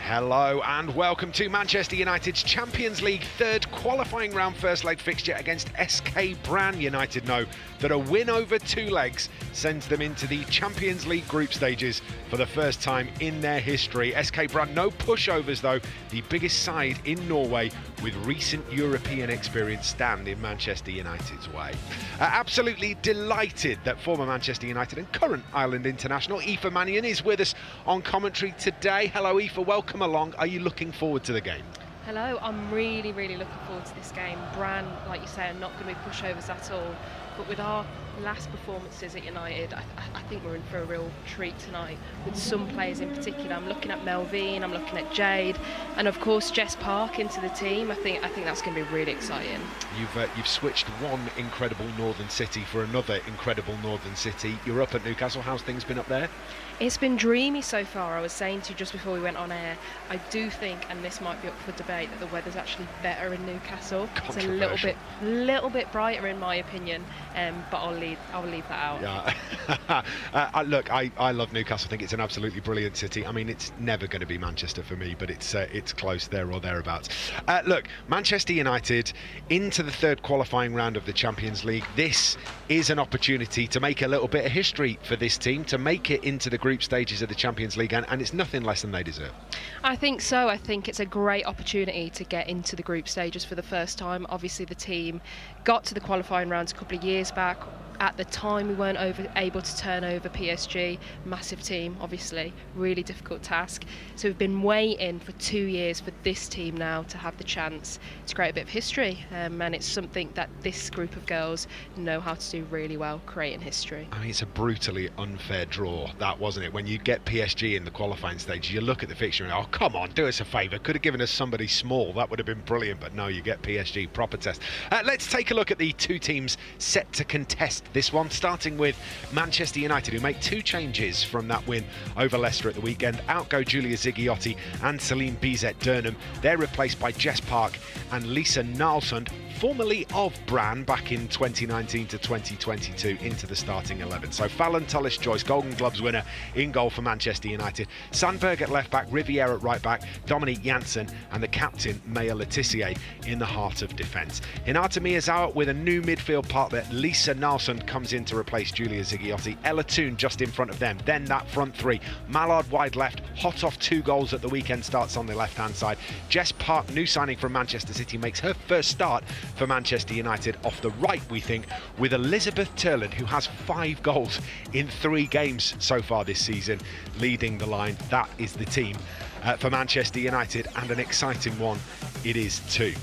Hello and welcome to Manchester United's Champions League third qualifying round first leg fixture against SK Brann. United know that a win over 2 legs sends them into the Champions League group stages for the first time in their history. SK Brann, no pushovers though, the biggest side in Norway with recent European experience stand in Manchester United's way. Absolutely delighted that former Manchester United and current Ireland international Aoife Mannion is with us on commentary today. Hello Aoife, welcome along. Are you looking forward to the game? Hello, I'm really looking forward to this game. Brann, like you say, are not going to be pushovers at all. But with our last performances at United, I think we're in for a real treat tonight with some players in particular. I'm looking at Melvine, I'm looking at Jade, and of course Jess Park into the team. I think that's going to be really exciting. You've switched one incredible northern city for another incredible northern city. You're up at Newcastle. How's things been up there? It's been dreamy so far. I was saying to you just before we went on air, I do think, and this might be up for debate, that the weather's actually better in Newcastle. It's a little bit brighter in my opinion, but I'll leave that out. Yeah. Look, I love Newcastle. I think it's an absolutely brilliant city. I mean, it's never going to be Manchester for me, but it's close there or thereabouts. Look, Manchester United into the third qualifying round of the Champions League. This is an opportunity to make a little bit of history for this team, to make it into the group stages of the Champions League, and it's nothing less than they deserve. I think so. I think it's a great opportunity to get into the group stages for the first time. Obviously the team got to the qualifying rounds a couple of years back. At the time we weren't able to turn over PSG, massive team obviously, really difficult task. So we've been waiting for 2 years for this team now to have the chance to create a bit of history, and it's something that this group of girls know how to do really well, creating history. I mean, it's a brutally unfair draw, that, wasn't it? When you get PSG in the qualifying stage, you look at the fixture and, oh come on, do us a favour, could have given us somebody small, that would have been brilliant, but no, you get PSG, proper test. Let's take a look at the two teams set to contest this one, starting with Manchester United, who make 2 changes from that win over Leicester at the weekend. Out go Julia Ziggiotti and Celine Bizet-Durnham. They're replaced by Jess Park and Lisa Nalsund, formerly of Brann back in 2019 to 2022, into the starting 11. So Fallon Tullis-Joyce, Golden Gloves winner, in goal for Manchester United. Sandberg at left back, Riviere at right back, Dominique Janssen and the captain Maya Letitia in the heart of defence. Hinata Miyazawa with a new midfield partner. Lisa Nalsund comes in to replace Julia Ziggiotti. Ella Toon just in front of them. Then that front 3. Mallard wide left, hot off 2 goals at the weekend, starts on the left-hand side. Jess Park, new signing from Manchester City, makes her first start for Manchester United off the right, we think, with Elizabeth Turland, who has 5 goals in 3 games so far this season, leading the line. That is the team for Manchester United, and an exciting one it is too.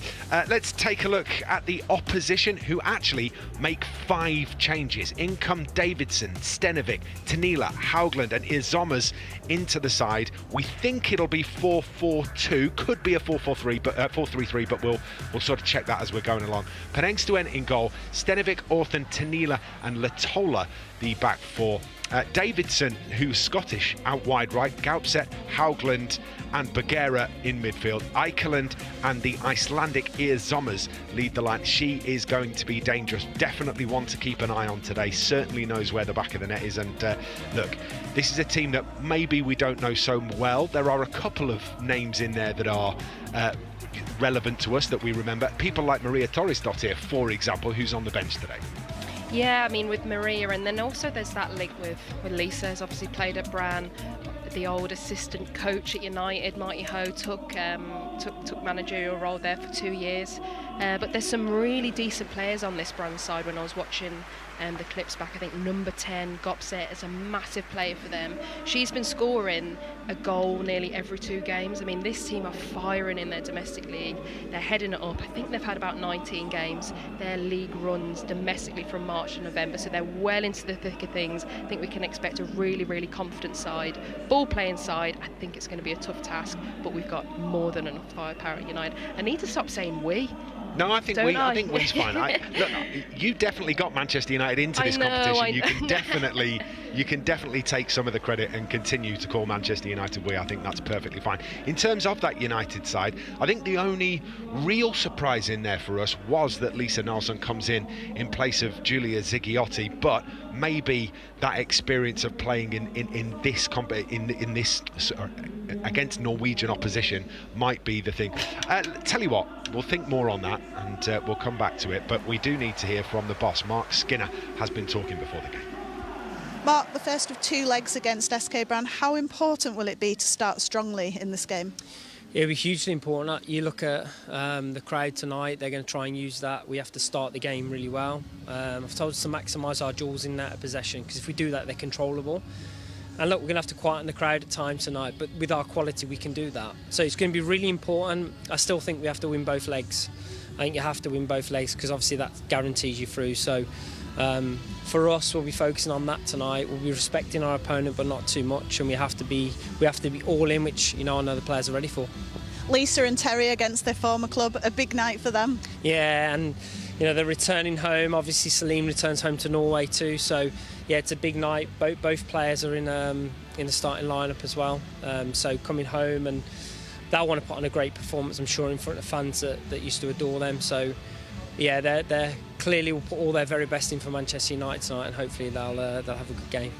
Let's take a look at the opposition, who actually make 5 changes. In come Davidson, Stenovic, Tanila, Haugland and Izomas into the side. We think it'll be 4-4-2, could be a 4-4-3, but 4-3-3, but we'll sort of check that as we're going along. Penengstuen in goal, Stenovic, Orthen, Tanila and Latola the back 4. Davidson, who's Scottish, out wide right. Gaupset, Haugland and Bagheera in midfield. Eikeland and the Icelandic Izomas lead the line. She is going to be dangerous. Definitely one to keep an eye on today. Certainly knows where the back of the net is. And look, this is a team that maybe we don't know so well. There are a couple of names in there that are relevant to us that we remember. People like Maria Torresdottir, for example, who's on the bench today. Yeah, I mean, with Maria, and then also there's that link with Lisa, who's obviously played at Brann. The old assistant coach at United, Marty Ho, took managerial role there for 2 years. But there's some really decent players on this Brann side. When I was watching the clips back, I think number 10, Gopset, is a massive player for them. She's been scoring a goal nearly every 2 games. I mean, this team are firing in their domestic league. They're heading it up. I think they've had about 19 games. Their league runs domestically from March to November, so they're well into the thick of things. I think we can expect a really confident side, ball-playing side. I think it's going to be a tough task, but we've got more than enough firepower at United. I need to stop saying we. No, I think I think we's fine. Look, you definitely got Manchester United into this competition. You can definitely take some of the credit and continue to call Manchester United we. I think that's perfectly fine. In terms of that United side, I think the only real surprise in there for us was that Lisa Nalsund comes in place of Julia Ziggiotti, but maybe that experience of playing in this against Norwegian opposition might be the thing. Tell you what, we'll think more on that and we'll come back to it, but we do need to hear from the boss. Mark Skinner has been talking before the game. Mark, the first of 2 legs against SK Brann, how important will it be to start strongly in this game? It'll be hugely important. You look at the crowd tonight, they're going to try and use that. We have to start the game really well. I've told us to maximise our duels in that possession, because if we do that, they're controllable. And look, we're going to have to quieten the crowd at times tonight, but with our quality, we can do that. So it's going to be really important. I still think we have to win both legs. I think you have to win both legs, because obviously that guarantees you through. So for us, we'll be focusing on that tonight. We'll be respecting our opponent, but not too much, and we have to be all in, which I know the players are ready for. Lisa and Terry against their former club, a big night for them. Yeah, and they're returning home. Obviously, Celine returns home to Norway too. So yeah, it's a big night. Both players are in the starting lineup as well. So coming home, and they'll want to put on a great performance, I'm sure, in front of fans that used to adore them. So yeah, they clearly will put all their very best in for Manchester United tonight, and hopefully they'll have a good game.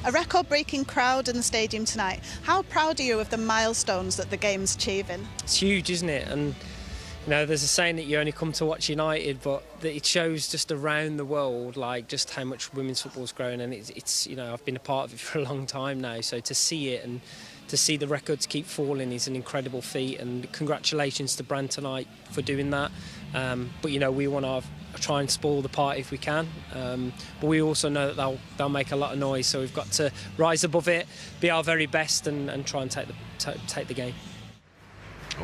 A record-breaking crowd in the stadium tonight. How proud are you of the milestones that the game's achieving? It's huge, isn't it? And there's a saying that you only come to watch United, but that it shows just around the world, like just how much women's football's grown, and it's I've been a part of it for a long time now. So to see it and to see the records keep falling is an incredible feat, and congratulations to Brann tonight for doing that. But we want to try and spoil the party if we can, but we also know that they'll make a lot of noise, so we've got to rise above it, be our very best, and try and take the game.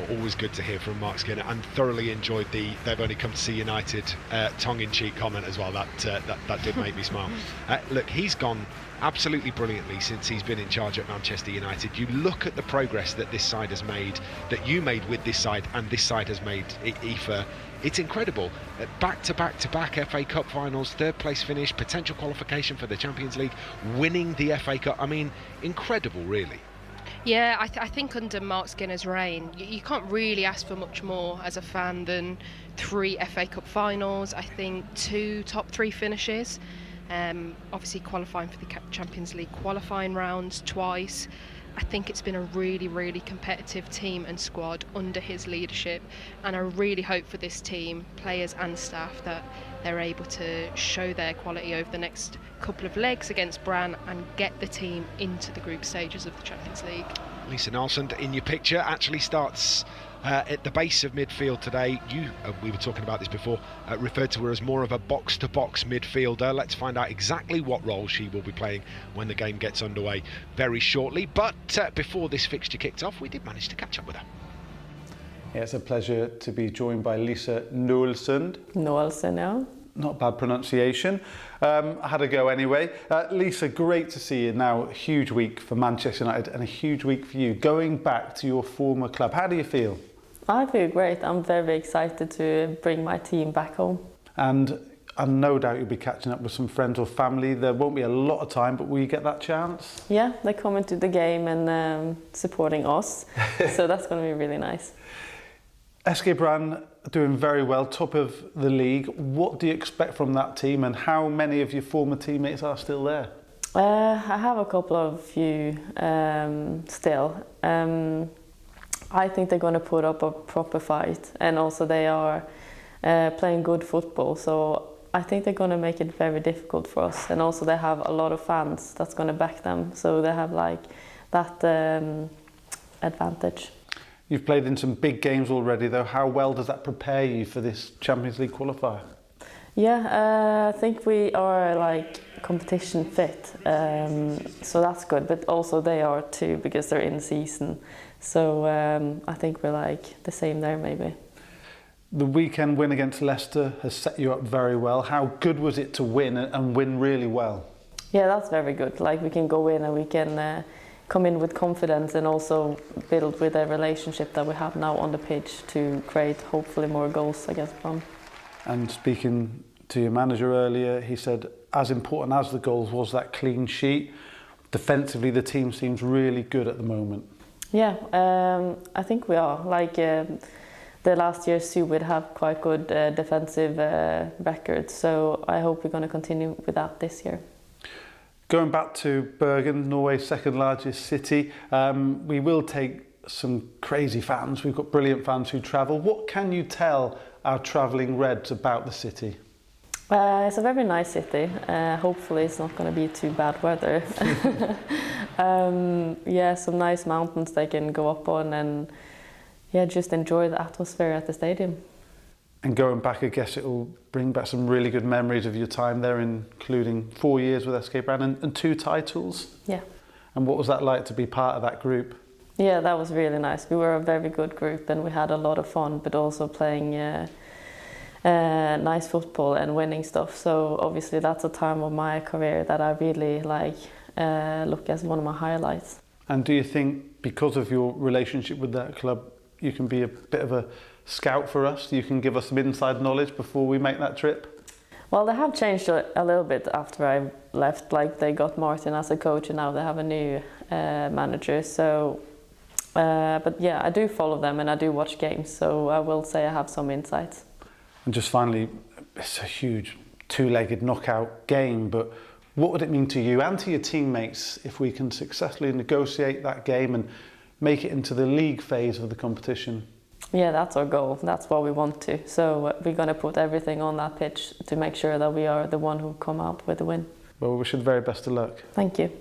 Always good to hear from Mark Skinner, and thoroughly enjoyed they've only come to see United tongue-in-cheek comment as well. That did make me smile. Look, he's gone absolutely brilliantly since he's been in charge at Manchester United. You look at the progress that this side has made, that you made with this side, and this side has made IFA. It's incredible. Back-to-back FA Cup finals, 3rd place finish, potential qualification for the Champions League, winning the FA Cup. I mean, incredible, really. Yeah, I think under Mark Skinner's reign, you can't really ask for much more as a fan than 3 FA Cup finals, I think 2 top 3 finishes, obviously qualifying for the Champions League qualifying rounds twice. I think it's been a really, really competitive team and squad under his leadership, and I really hope for this team, players and staff, that they're able to show their quality over the next couple of legs against Brann and get the team into the group stages of the Champions League. Lisa Nalsund in your picture actually starts at the base of midfield today. We were talking about this before, referred to her as more of a box-to-box midfielder. Let's find out exactly what role she will be playing when the game gets underway very shortly. But before this fixture kicked off, we did manage to catch up with her. Yeah, it's a pleasure to be joined by Lisa Nalsund. Nalsund, yeah. Not bad pronunciation. I had a go anyway. Lisa, great to see you now. A huge week for Manchester United and a huge week for you. Going back to your former club, how do you feel? I feel great. I'm very excited to bring my team back home. And no doubt you'll be catching up with some friends or family. There won't be a lot of time, but will you get that chance? Yeah, they're coming to the game and supporting us. So that's going to be really nice. SK Brann doing very well, top of the league. What do you expect from that team, and how many of your former teammates are still there? I have a couple of few still. I think they're going to put up a proper fight, and also they are playing good football, so I think they're going to make it very difficult for us, and also they have a lot of fans that's going to back them, so they have like that advantage. You've played in some big games already though. How well does that prepare you for this Champions League qualifier? Yeah, I think we are like competition fit, so that's good, but also they are too, because they're in season, so I think we're like the same there maybe. The weekend win against Leicester has set you up very well. How good was it to win and win really well? Yeah, that's very good. Like we can go in and we can come in with confidence and also build with a relationship that we have now on the pitch to create hopefully more goals against Brann. And speaking to your manager earlier, he said as important as the goals was that clean sheet. Defensively, the team seems really good at the moment. Yeah, I think we are. Like the last year, Sue would have quite good defensive records, so I hope we're going to continue with that this year. Going back to Bergen, Norway's second largest city, we will take some crazy fans. We've got brilliant fans who travel. What can you tell our travelling Reds about the city? It's a very nice city. Hopefully it's not going to be too bad weather. Yeah, some nice mountains they can go up on, and yeah, just enjoy the atmosphere at the stadium. And going back, I guess it will bring back some really good memories of your time there, including 4 years with SK Brann and 2 titles. Yeah. And what was that like to be part of that group? Yeah, that was really nice. We were a very good group and we had a lot of fun, but also playing nice football and winning stuff. So obviously that's a time of my career that I really look as one of my highlights. And do you think because of your relationship with that club, you can be a bit of a scout for us? You can give us some inside knowledge before we make that trip? Well, they have changed a little bit after I left. Like, they got Martin as a coach and now they have a new manager. So, but yeah, I do follow them and I do watch games. So I will say I have some insights. And just finally, it's a huge 2-legged knockout game, but what would it mean to you and to your teammates if we can successfully negotiate that game and make it into the league phase of the competition? Yeah, that's our goal. That's what we want to. So we're going to put everything on that pitch to make sure that we are the one who come out with the win. Well, we wish you the very best of luck. Thank you.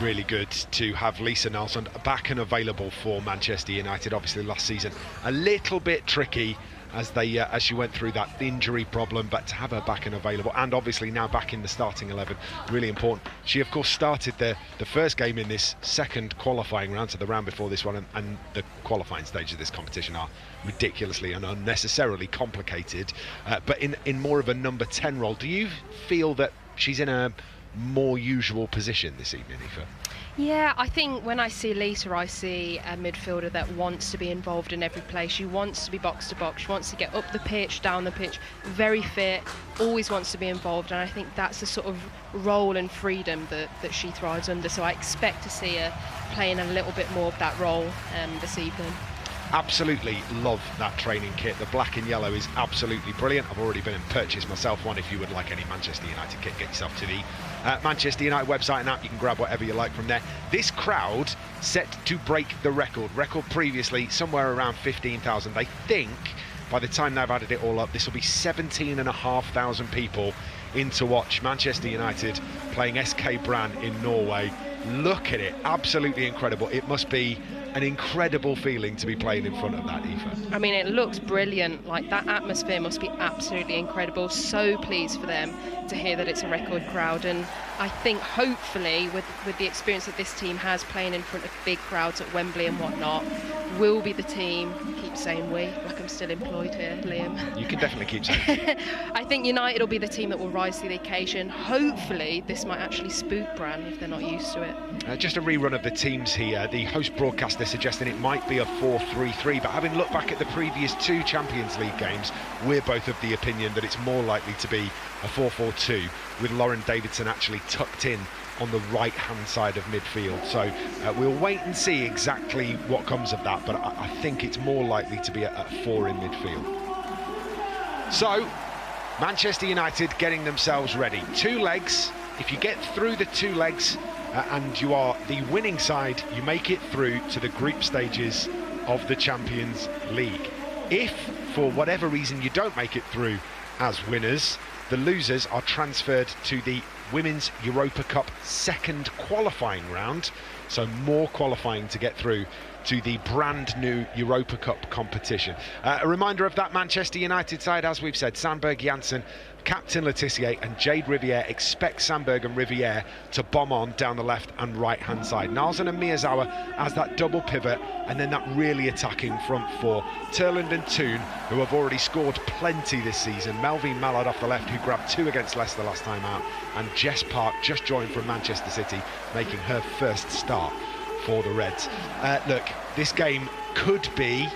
Really good to have Lisa Nilsson back and available for Manchester United. Obviously last season a little bit tricky as she went through that injury problem, but to have her back and available, and obviously now back in the starting 11, really important. She of course started the first game in this second qualifying round, so the round before this one, and the qualifying stage of this competition are ridiculously and unnecessarily complicated, but in more of a number 10 role. Do you feel that she's in a more usual position this evening, Aoife? Yeah, I think when I see Lisa, I see a midfielder that wants to be involved in every play. She wants to be box to box. She wants to get up the pitch, down the pitch, very fit, always wants to be involved. And I think that's the sort of role and freedom that she thrives under. So I expect to see her playing a little bit more of that role this evening. Absolutely love that training kit. The black and yellow is absolutely brilliant. I've already been and purchased myself one. If you would like any Manchester United kit, get yourself to the Manchester United website and app. You can grab whatever you like from there. This crowd set to break the record previously somewhere around 15,000. They think by the time they've added it all up, this will be 17,500 people in to watch Manchester United playing SK Brann in Norway. Look at it, absolutely incredible. It must be an incredible feeling to be playing in front of that, Aoife. I mean, it looks brilliant. Like, that atmosphere must be absolutely incredible. So pleased for them to hear that it's a record crowd, and I think hopefully with the experience that this team has playing in front of big crowds at Wembley and whatnot, will be the team. Keep saying we, like I'm still employed here, Liam. You can definitely keep saying I think United will be the team that will rise to the occasion. Hopefully this might actually spook Brann if they're not used to it. Just a rerun of the teams here. The host broadcaster suggesting it might be a 4-3-3, but having looked back at the previous 2 Champions League games, we're both of the opinion that it's more likely to be a 4-4-2, with Lauren Davidson actually tucked in on the right hand side of midfield. So we'll wait and see exactly what comes of that, but I think it's more likely to be at 4 in midfield. So Manchester United getting themselves ready. 2 legs. If you get through the 2 legs and you are the winning side, you make it through to the group stages of the Champions League. If for whatever reason you don't make it through as winners, the losers are transferred to the Women's Europa Cup second qualifying round, so more qualifying to get through to the brand new Europa Cup competition. A reminder of that Manchester United side, as we've said, Sandberg, Janssen, Captain Letitia and Jade Riviere. Expect Sandberg and Riviere to bomb on down the left and right hand side. Nalsen and Miyazawa as that double pivot, and then that really attacking front 4. Turland and Toon, who have already scored plenty this season. Melvin Mallard off the left, who grabbed 2 against Leicester last time out, and Jess Park, just joined from Manchester City, making her first start for the Reds. Look, this game could be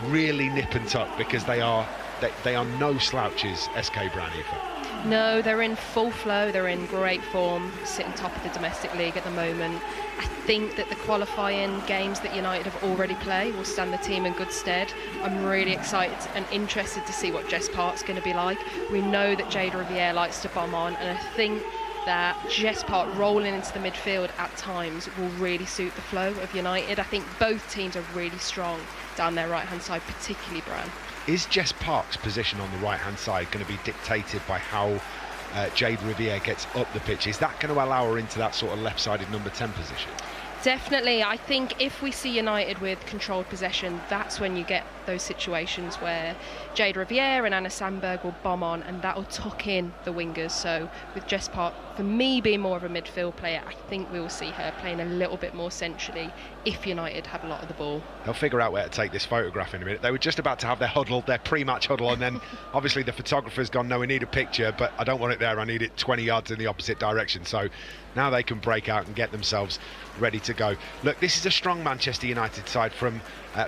really nip and tuck, because they are no slouches, SK Brann. No, they're in full flow, they're in great form, sitting top of the domestic league at the moment. I think that the qualifying games that United have already played will stand the team in good stead. I'm really excited and interested to see what Jess Park's going to be like. We know that Jade Riviere likes to bomb on, and I think that Jess Park rolling into the midfield at times will really suit the flow of United. I think both teams are really strong down their right-hand side, particularly Brann. Is Jess Park's position on the right-hand side going to be dictated by how Jade Riviere gets up the pitch? Is that going to allow her into that sort of left-sided number 10 position? Definitely. I think if we see United with controlled possession, that's when you get those situations where Jade Riviere and Anna Sandberg will bomb on, and that will tuck in the wingers. So with Jess Park, for me, being more of a midfield player, I think we will see her playing a little bit more centrally if United have a lot of the ball. They'll figure out where to take this photograph in a minute. They were just about to have their huddle, their pre-match huddle, and then obviously the photographer's gone, no, we need a picture, but I don't want it there, I need it 20 yards in the opposite direction. So now they can break out and get themselves ready to go. Look, this is a strong Manchester United side from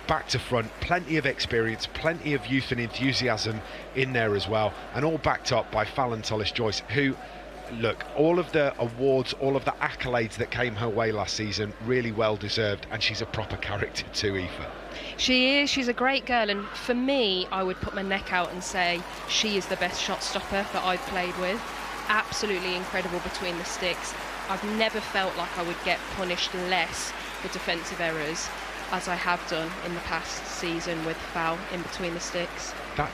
back to front. Plenty of experience, plenty of youth and enthusiasm in there as well, and all backed up by Fallon Tullis-Joyce, who, look, all of the awards, all of the accolades that came her way last season, really well deserved, and she's a proper character too, Aoife. She is. She's a great girl, and for me, I would put my neck out and say she is the best shot stopper that I've played with. Absolutely incredible between the sticks. I've never felt like I would get punished less for defensive errors as I have done in the past season with foul in between the sticks. That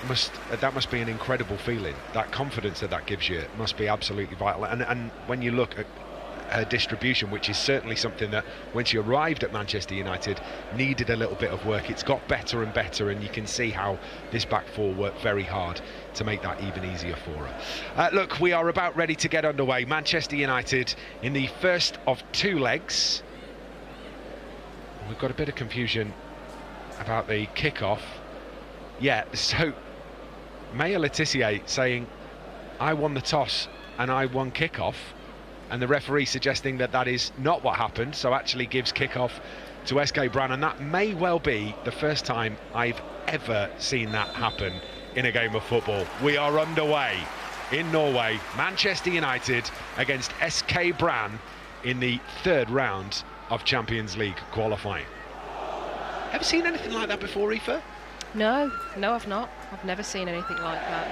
must be an incredible feeling. That confidence that gives you must be absolutely vital. And when you look at her distribution, which is certainly something that when she arrived at Manchester United needed a little bit of work, it's got better and better, and you can see how this back four worked very hard to make that even easier for her. Look, we are about ready to get underway. Manchester United in the first of two legs. We've got a bit of confusion about the kick-off. Yeah, so Maya Letitia saying, I won the toss and I won kick-off, and the referee suggesting that that is not what happened, so actually gives kick-off to SK Brann, and that may well be the first time I've ever seen that happen in a game of football. We are underway in Norway. Manchester United against SK Brann in the third round of Champions League qualifying. Ever seen anything like that before, Aoife? No, I've not. I've never seen anything like that.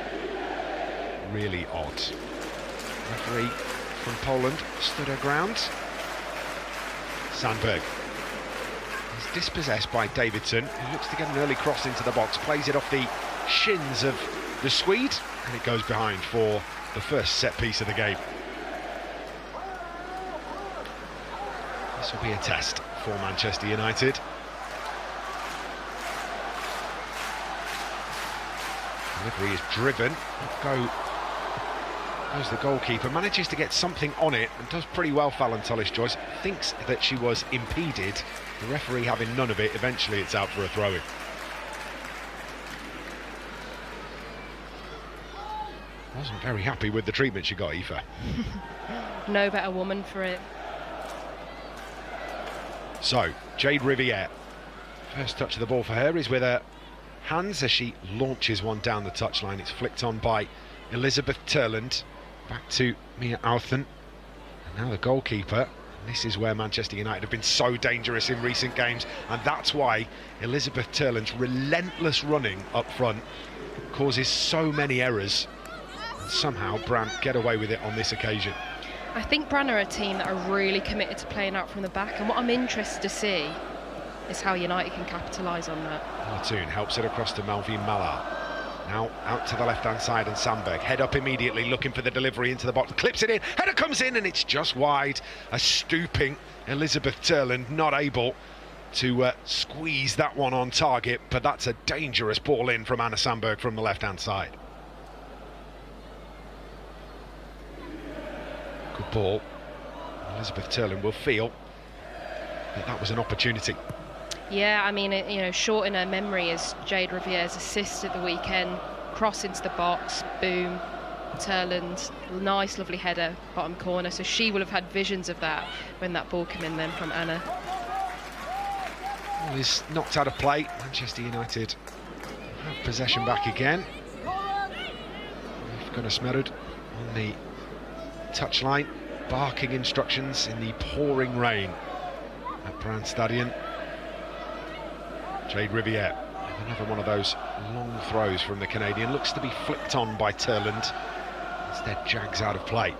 Really odd. Referee from Poland stood her ground. Sandberg is dispossessed by Davidson, who looks to get an early cross into the box, plays it off the shins of the Swede, and it goes behind for the first set piece of the game. This will be a test for Manchester United. Delivery is driven. Goes the goalkeeper, manages to get something on it and does pretty well. Fallon Tullis-Joyce thinks that she was impeded. The referee having none of it, eventually it's out for a throw-in. Wasn't very happy with the treatment she got, Aoife. No better woman for it. So, Jade Riviere, first touch of the ball for her is with her hands as she launches one down the touchline. It's flicked on by Elizabeth Turland, back to Mia Authen, and now the goalkeeper. And this is where Manchester United have been so dangerous in recent games, and that's why Elizabeth Turland's relentless running up front causes so many errors, and somehow Brann get away with it on this occasion. I think Brann are a team that are really committed to playing out from the back, and what I'm interested to see is how United can capitalise on that. Platoon helps it across to Malvine Mallard. Now out to the left-hand side, and Sandberg head up immediately, looking for the delivery into the box, clips it in, header comes in, and it's just wide. A stooping Elizabeth Turland not able to squeeze that one on target, but that's a dangerous ball in from Anna Sandberg from the left-hand side. Good ball. Elizabeth Turland will feel that that was an opportunity. Yeah, I mean, short in her memory is Jade Riviere's assist at the weekend, cross into the box, boom, Turland, nice lovely header, bottom corner, so she will have had visions of that when that ball came in then from Anna. Ball is knocked out of play. Manchester United have possession back again. We've got a Smerud on the touchline, barking instructions in the pouring rain at Brann Stadion. Jade Riviere, another one of those long throws from the Canadian, looks to be flicked on by Turland, instead jags out of play.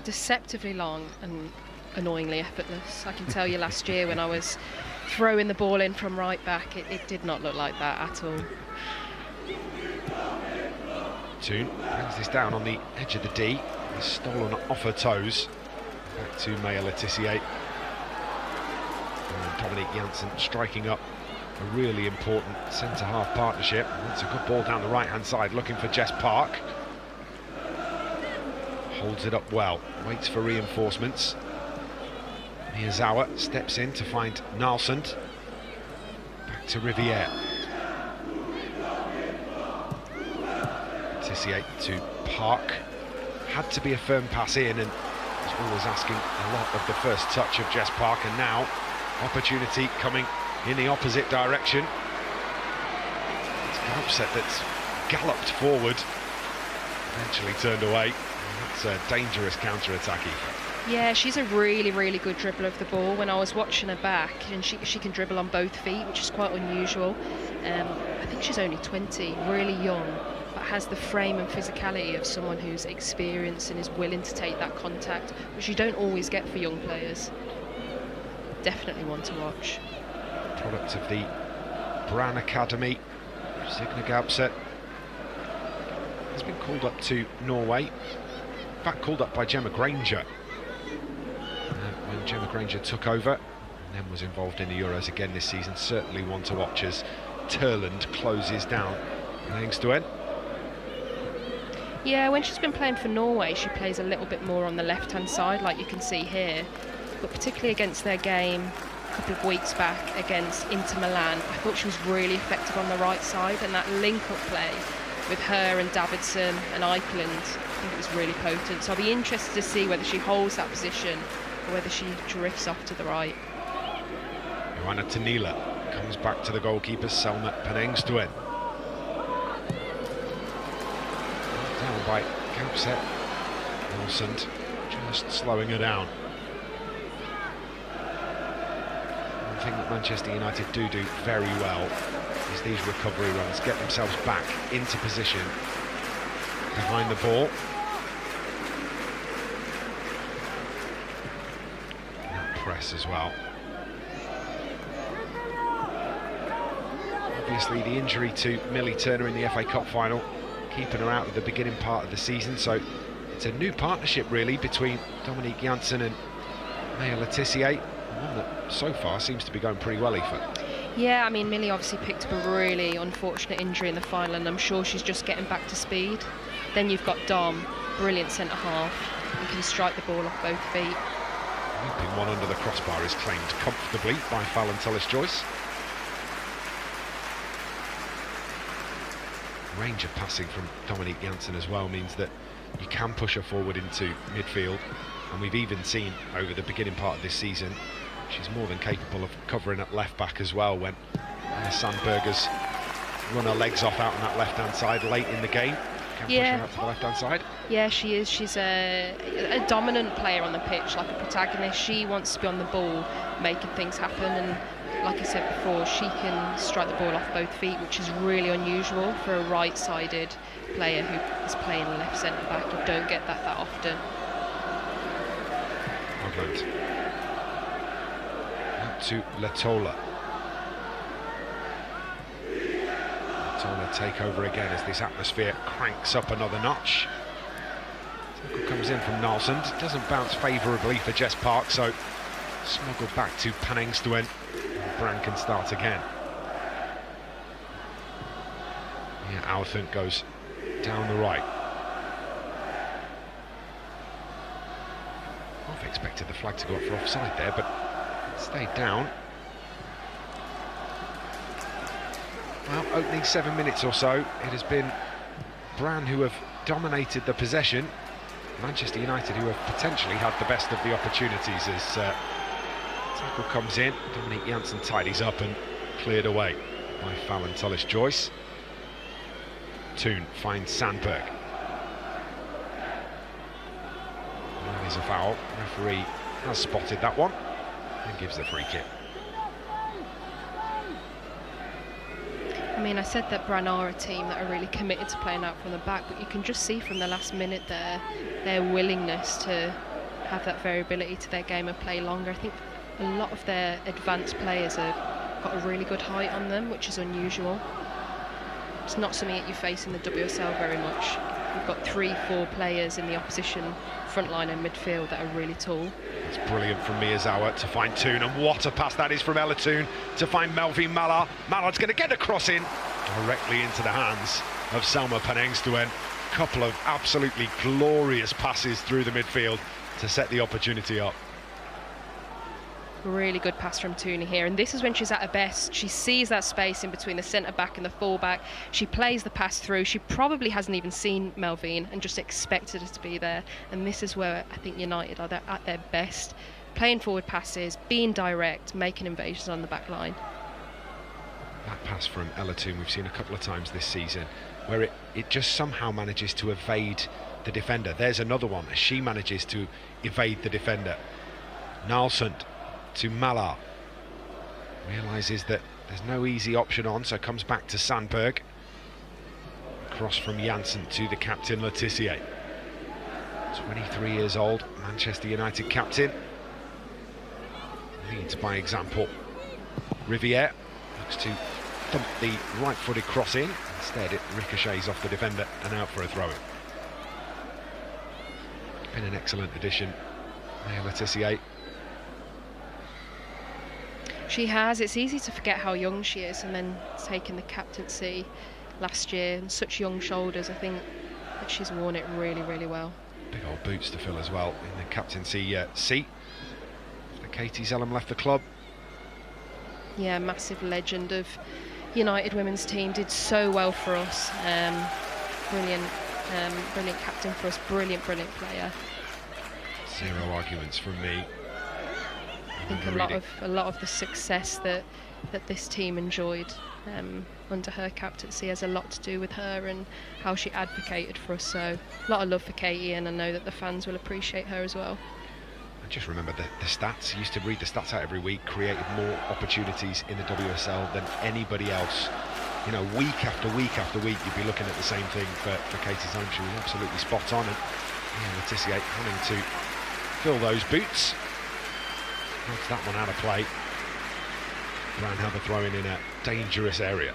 deceptively long and annoyingly effortless. I can tell you last year when I was throwing the ball in from right back, it did not look like that at all. Toon brings this down on the edge of the D. He's stolen off her toes. Back to Maya Letitia. And Dominique Janssen striking up a really important centre-half partnership. That's a good ball down the right-hand side, looking for Jess Park. Holds it up well, waits for reinforcements. Miyazawa steps in to find Nalsund. Back to Riviere. Tissier to Park. Had to be a firm pass in, and was always asking a lot of the first touch of Jess Park, and now opportunity coming in the opposite direction. It's an upset that's galloped forward, eventually turned away. That's a dangerous counter-attack. Yeah, she's a really, really good dribbler of the ball. When I was watching her back, and she can dribble on both feet, which is quite unusual. I think she's only 20, really young, but has the frame and physicality of someone who's experienced and is willing to take that contact, which you don't always get for young players. Definitely one to watch. Product of the Brann Academy, Signe Gaupset has been called up to Norway. In fact, called up by Gemma Granger when Gemma Granger took over, and then was involved in the Euros again this season. Certainly one to watch as Turland closes down Engstuen. Yeah, when she's been playing for Norway, she plays a little bit more on the left-hand side, like you can see here. But particularly against their game a couple of weeks back against Inter Milan, I thought she was really effective on the right side, and that link-up play with her and Davidson and Eikeland, I think it was really potent. So I'll be interested to see whether she holds that position or whether she drifts off to the right. Johanna Tanila comes back to the goalkeeper, Selma Penengstuen. Down by Gaupset. Nilsson just slowing her down. One thing that Manchester United do very well is these recovery runs, get themselves back into position behind the ball. And that press as well. Obviously the injury to Millie Turner in the FA Cup final, keeping her out of the beginning part of the season, so it's a new partnership really between Dominique Janssen and Maya Letitia, one that so far seems to be going pretty well, Aoife. Yeah, I mean, Millie obviously picked up a really unfortunate injury in the final, and I'm sure she's just getting back to speed. Then you've got Dom, brilliant centre-half, and can strike the ball off both feet. Looping one under the crossbar is claimed comfortably by Fallon Tullis-Joyce. Range of passing from Dominique Janssen as well means that you can push her forward into midfield, and we've even seen over the beginning part of this season she's more than capable of covering at left back as well when Sandberger's run her legs off out on that left hand side late in the game. Can push her out to the left hand side. Yeah, she is. She's a dominant player on the pitch, like a protagonist. She wants to be on the ball, making things happen, and like I said before, she can strike the ball off both feet, which is really unusual for a right-sided player who is playing left centre-back. You don't get that often. Hogland. Out to Letola. Letola take over again as this atmosphere cranks up another notch. Tackle comes in from Nalsund. Doesn't bounce favourably for Jess Park, so smuggled back to Penengstuen. Brann can start again. Yeah, Authent goes down the right. I've expected the flag to go up for offside there, but it stayed down. Well, opening 7 minutes or so, it has been Brann who have dominated the possession. Manchester United who have potentially had the best of the opportunities as tackle comes in. Dominique Janssen tidies up and cleared away by Fallon Tullis-Joyce. Toon finds Sandberg. That is a foul. Referee has spotted that one and gives the free kick. I mean, I said that Brann are a team that are really committed to playing out from the back, but you can just see from the last minute there their willingness to have that variability to their game and play longer. I think a lot of their advanced players have got a really good height on them, which is unusual. It's not something that you face in the WSL very much. We've got 3-4 players in the opposition front line and midfield that are really tall. It's brilliant from Miyazawa to find Toon, and what a pass that is from Ella Toon to find Melvin Mallard. Mallard's going to get a cross in directly into the hands of Salma Panengstuen. Couple of absolutely glorious passes through the midfield to set the opportunity up. Really good pass from Tooney here, and this is when she's at her best. She sees that space in between the centre-back and the full-back. She plays the pass through. She probably hasn't even seen Melvin and just expected her to be there, and this is where I think United are at their best. Playing forward passes, being direct, making invasions on the back line. That pass from Ella Toon we've seen a couple of times this season, where it just somehow manages to evade the defender. There's another one. She manages to evade the defender. Nalsund to Mallard. Realises that there's no easy option on, so comes back to Sandberg. Cross from Janssen to the captain, Letitia. 23 years old, Manchester United captain. Leads by example. Riviere looks to thump the right-footed cross in. Instead, it ricochets off the defender and out for a throw-in. Been an excellent addition, Letitia. She has. It's easy to forget how young she is, and then taking the captaincy last year and such young shoulders, I think that she's worn it really, really well. Big old boots to fill as well in the captaincy seat. After Katie Zellum left the club. Yeah, massive legend of United women's team, did so well for us. Brilliant captain for us, brilliant player. Zero arguments from me. I think a lot of the success that this team enjoyed under her captaincy has a lot to do with her and how she advocated for us. So a lot of love for Katie, and I know that the fans will appreciate her as well. I just remember the stats. I used to read the stats out every week. Created more opportunities in the WSL than anybody else. You know, week after week after week, you'd be looking at the same thing for Katie Zellum. She was absolutely spot on, and Letitia having to fill those boots. Knocks that one out of play. Brann have a throw-in in a dangerous area.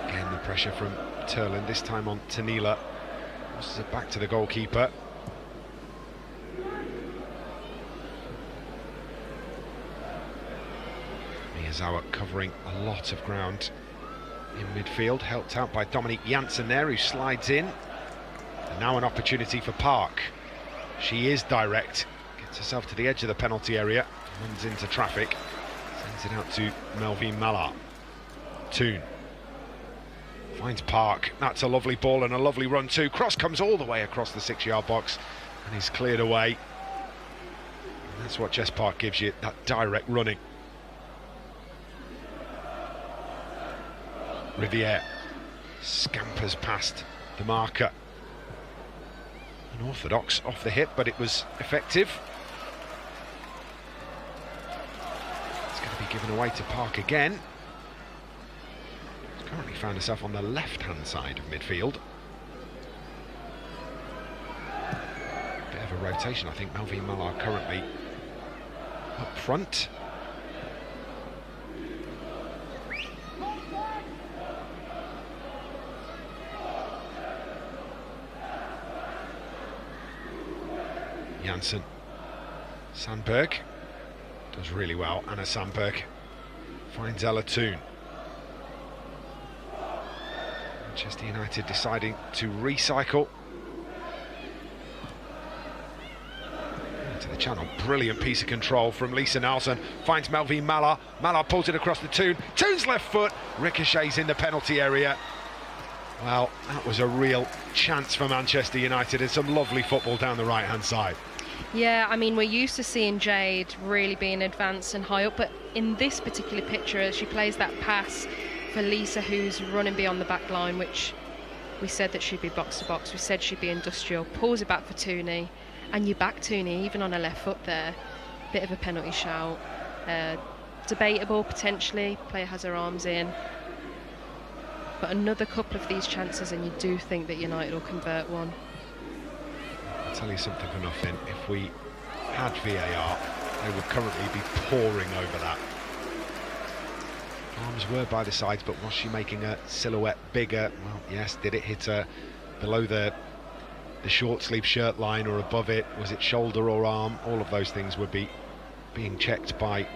Again, the pressure from Turlin, this time on Tanila. This is back to the goalkeeper. Miyazawa covering a lot of ground in midfield, helped out by Dominique Janssen there, who slides in. And now an opportunity for Park. She is direct, gets herself to the edge of the penalty area, runs into traffic, sends it out to Melvin Mallard. Toon finds Park. That's a lovely ball and a lovely run too. Cross comes all the way across the 6-yard box and is cleared away. And that's what Jess Park gives you, that direct running. Riviere scampers past the marker. Unorthodox off the hip, but it was effective. It's going to be given away to Park again. She's currently found herself on the left-hand side of midfield. Bit of a rotation, I think. Melvin Mallard currently up front. Janssen. Sandberg does really well. Anna Sandberg finds Ella Toon. Manchester United deciding to recycle into the channel. Brilliant piece of control from Lisa Nalsson. Finds Melvin Mallard. Mallard pulls it across the Toon. Toon's left foot ricochets in the penalty area. Well, that was a real chance for Manchester United, and some lovely football down the right-hand side. Yeah, I mean, we're used to seeing Jade really being advanced and high up, but in this particular picture, as she plays that pass for Lisa, who's running beyond the back line, which we said that she'd be box-to-box, we said she'd be industrial, pulls it back for Tooney, and you back Tooney, even on her left foot there. Bit of a penalty shout. debatable potentially. Player has her arms in. But another couple of these chances and you do think that United will convert one. I'll tell you something for nothing. If we had VAR, they would currently be pouring over that. Arms were by the sides, but was she making a silhouette bigger? Well, yes. Did it hit her below the short sleeve shirt line or above it? Was it shoulder or arm? All of those things would be being checked by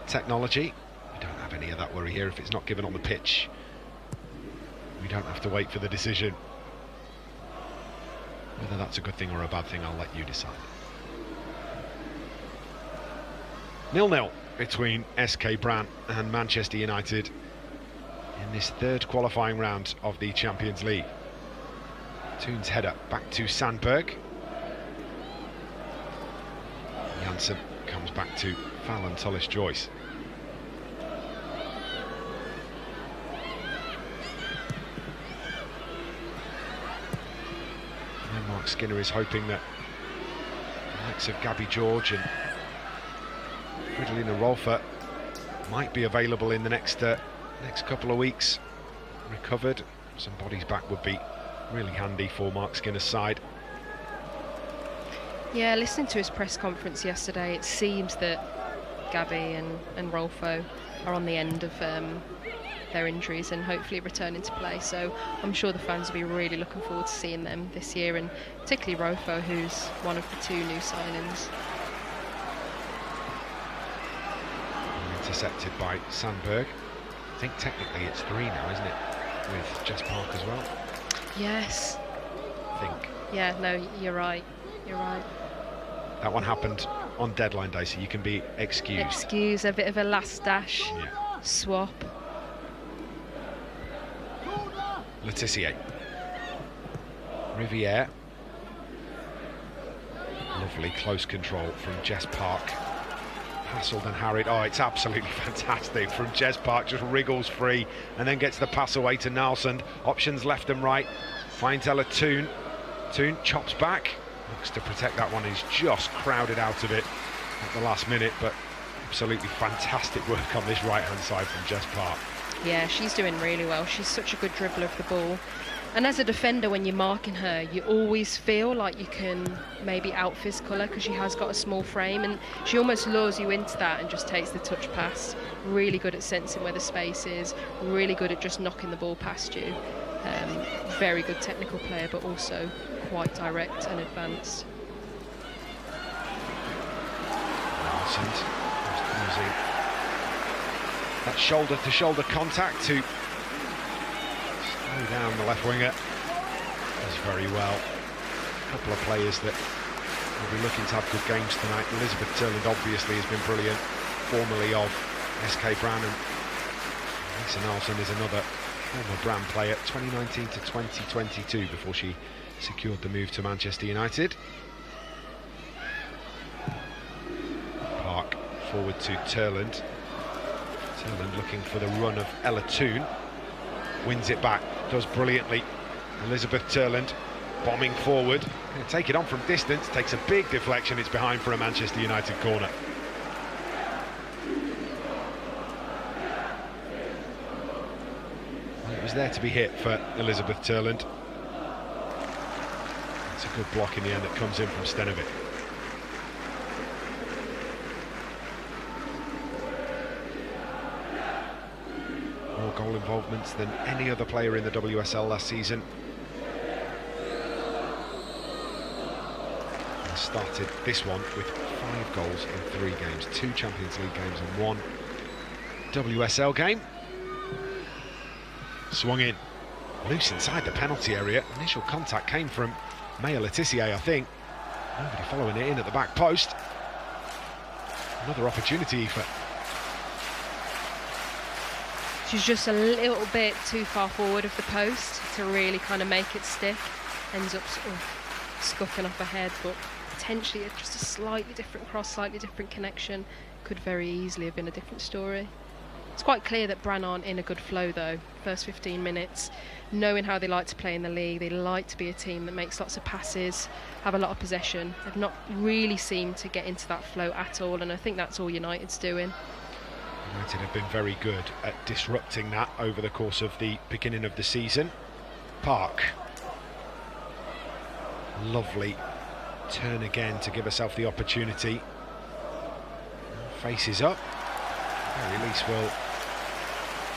technology. We don't have any of that worry here. If it's not given on the pitch, we don't have to wait for the decision. Whether that's a good thing or a bad thing, I'll let you decide. 0-0 between SK Brann and Manchester United in this third qualifying round of the Champions League. Toon's header back to Sandberg. Janssen comes back to Fallon Tullis-Joyce. And Mark Skinner is hoping that the likes of Gabby George and Fridolina Rolfer might be available in the next couple of weeks. Recovered, some bodies back would be really handy for Mark Skinner's side. Yeah, listening to his press conference yesterday, it seems that Gabby and Rolfo are on the end of their injuries and hopefully returning to play. So I'm sure the fans will be really looking forward to seeing them this year, and particularly Rolfo, who's one of the 2 new signings. Intercepted by Sandberg. I think technically it's 3 now, isn't it? With Jess Park as well. Yes. I think. Yeah, no, you're right. You're right. That one happened on deadline day, so you can be excused. Excuse a bit of a last dash swap. Letitia. Riviere. Lovely close control from Jess Park. Hassled and harried. Oh, it's absolutely fantastic from Jess Park. Just wriggles free and then gets the pass away to Nalsund. Options left and right. Finds Ella Toon. Toon chops back. Looks to protect that one. He's just crowded out of it at the last minute, but absolutely fantastic work on this right-hand side from Jess Park. Yeah, she's doing really well. She's such a good dribbler of the ball. And as a defender, when you're marking her, you always feel like you can maybe out-physical her because she has got a small frame, and she almost lures you into that and just takes the touch pass. Really good at sensing where the space is, really good at just knocking the ball past you. Very good technical player, but also quite direct and advanced. Using that shoulder-to-shoulder contact to slow down the left winger. Does very well. A couple of players that will be looking to have good games tonight. Elizabeth Turland obviously has been brilliant, formerly of SK Brann, and Lisa Nalsson is another former Brann player, 2019 to 2022 before she secured the move to Manchester United. Park forward to Turland. Turland looking for the run of Ella Toon. Wins it back, does brilliantly. Elizabeth Turland bombing forward. Going to take it on from distance, takes a big deflection, it's behind for a Manchester United corner. Well, it was there to be hit for Elizabeth Turland. It's a good block in the end that comes in from Stenovic. More goal involvements than any other player in the WSL last season. And started this one with 5 goals in 3 games, 2 Champions League games and 1 WSL game. Swung in, loose inside the penalty area. Initial contact came from Maya Letitia, I think. Nobody following it in at the back post. Another opportunity for... She's just a little bit too far forward of the post to really kind of make it stick. Ends up sort of scuffing off her head, but potentially just a slightly different cross, slightly different connection. Could very easily have been a different story. It's quite clear that Brann aren't in a good flow though. First 15 minutes, knowing how they like to play in the league, they like to be a team that makes lots of passes, have a lot of possession. They've not really seemed to get into that flow at all, and I think that's all United's doing. United have been very good at disrupting that over the course of the beginning of the season. Park. Lovely turn again to give herself the opportunity. Faces up. Very least will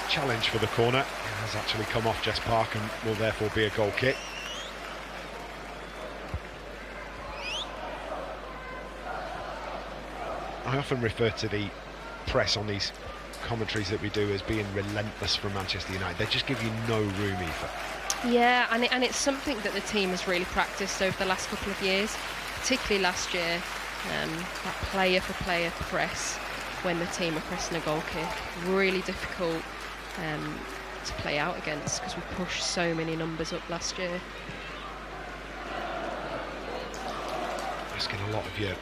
challenge for the corner. It has actually come off Jess Park and will therefore be a goal kick. I often refer to the press on these commentaries that we do as being relentless from Manchester United. They just give you no room, Aoife. Yeah, and it's something that the team has really practiced over the last couple of years, particularly last year. That player-for-player press when the team are pressing a goal kick, really difficult to play out against because we pushed so many numbers up last year. Asking a lot of your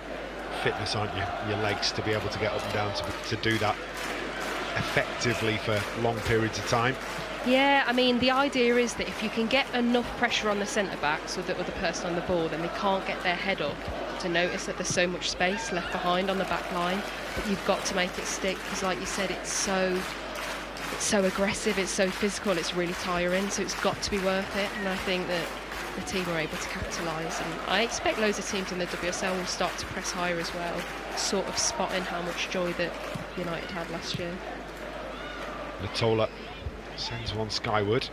fitness, aren't you? Your legs to be able to get up and down to do that effectively for long periods of time. Yeah, I mean, the idea is that if you can get enough pressure on the centre-backs or the other person on the ball, then they can't get their head up to notice that there's so much space left behind on the back line. But you've got to make it stick because, like you said, it's so aggressive, it's so physical, it's really tiring, so it's got to be worth it. And I think that the team are able to capitalise, and I expect loads of teams in the WSL will start to press higher as well, sort of spotting how much joy that United had last year. Latola sends one skyward,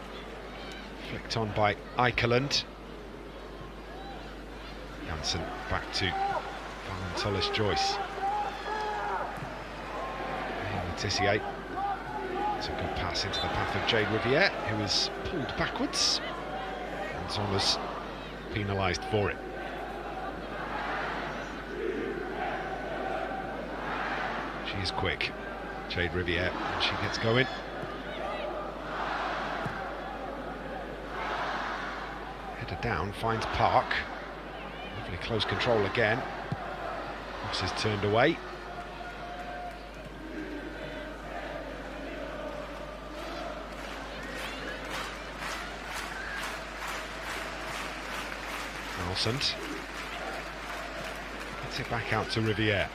flicked on by Eikeland. Janssen back to Valentolis Joyce. Letitia. It's a good pass into the path of Jade Riviere, who is pulled backwards. And Zollers penalised for it. She is quick, Jade Riviere, and she gets going. Header down, finds Park. Lovely close control again. Cross is turned away. Gets it back out to Riviere.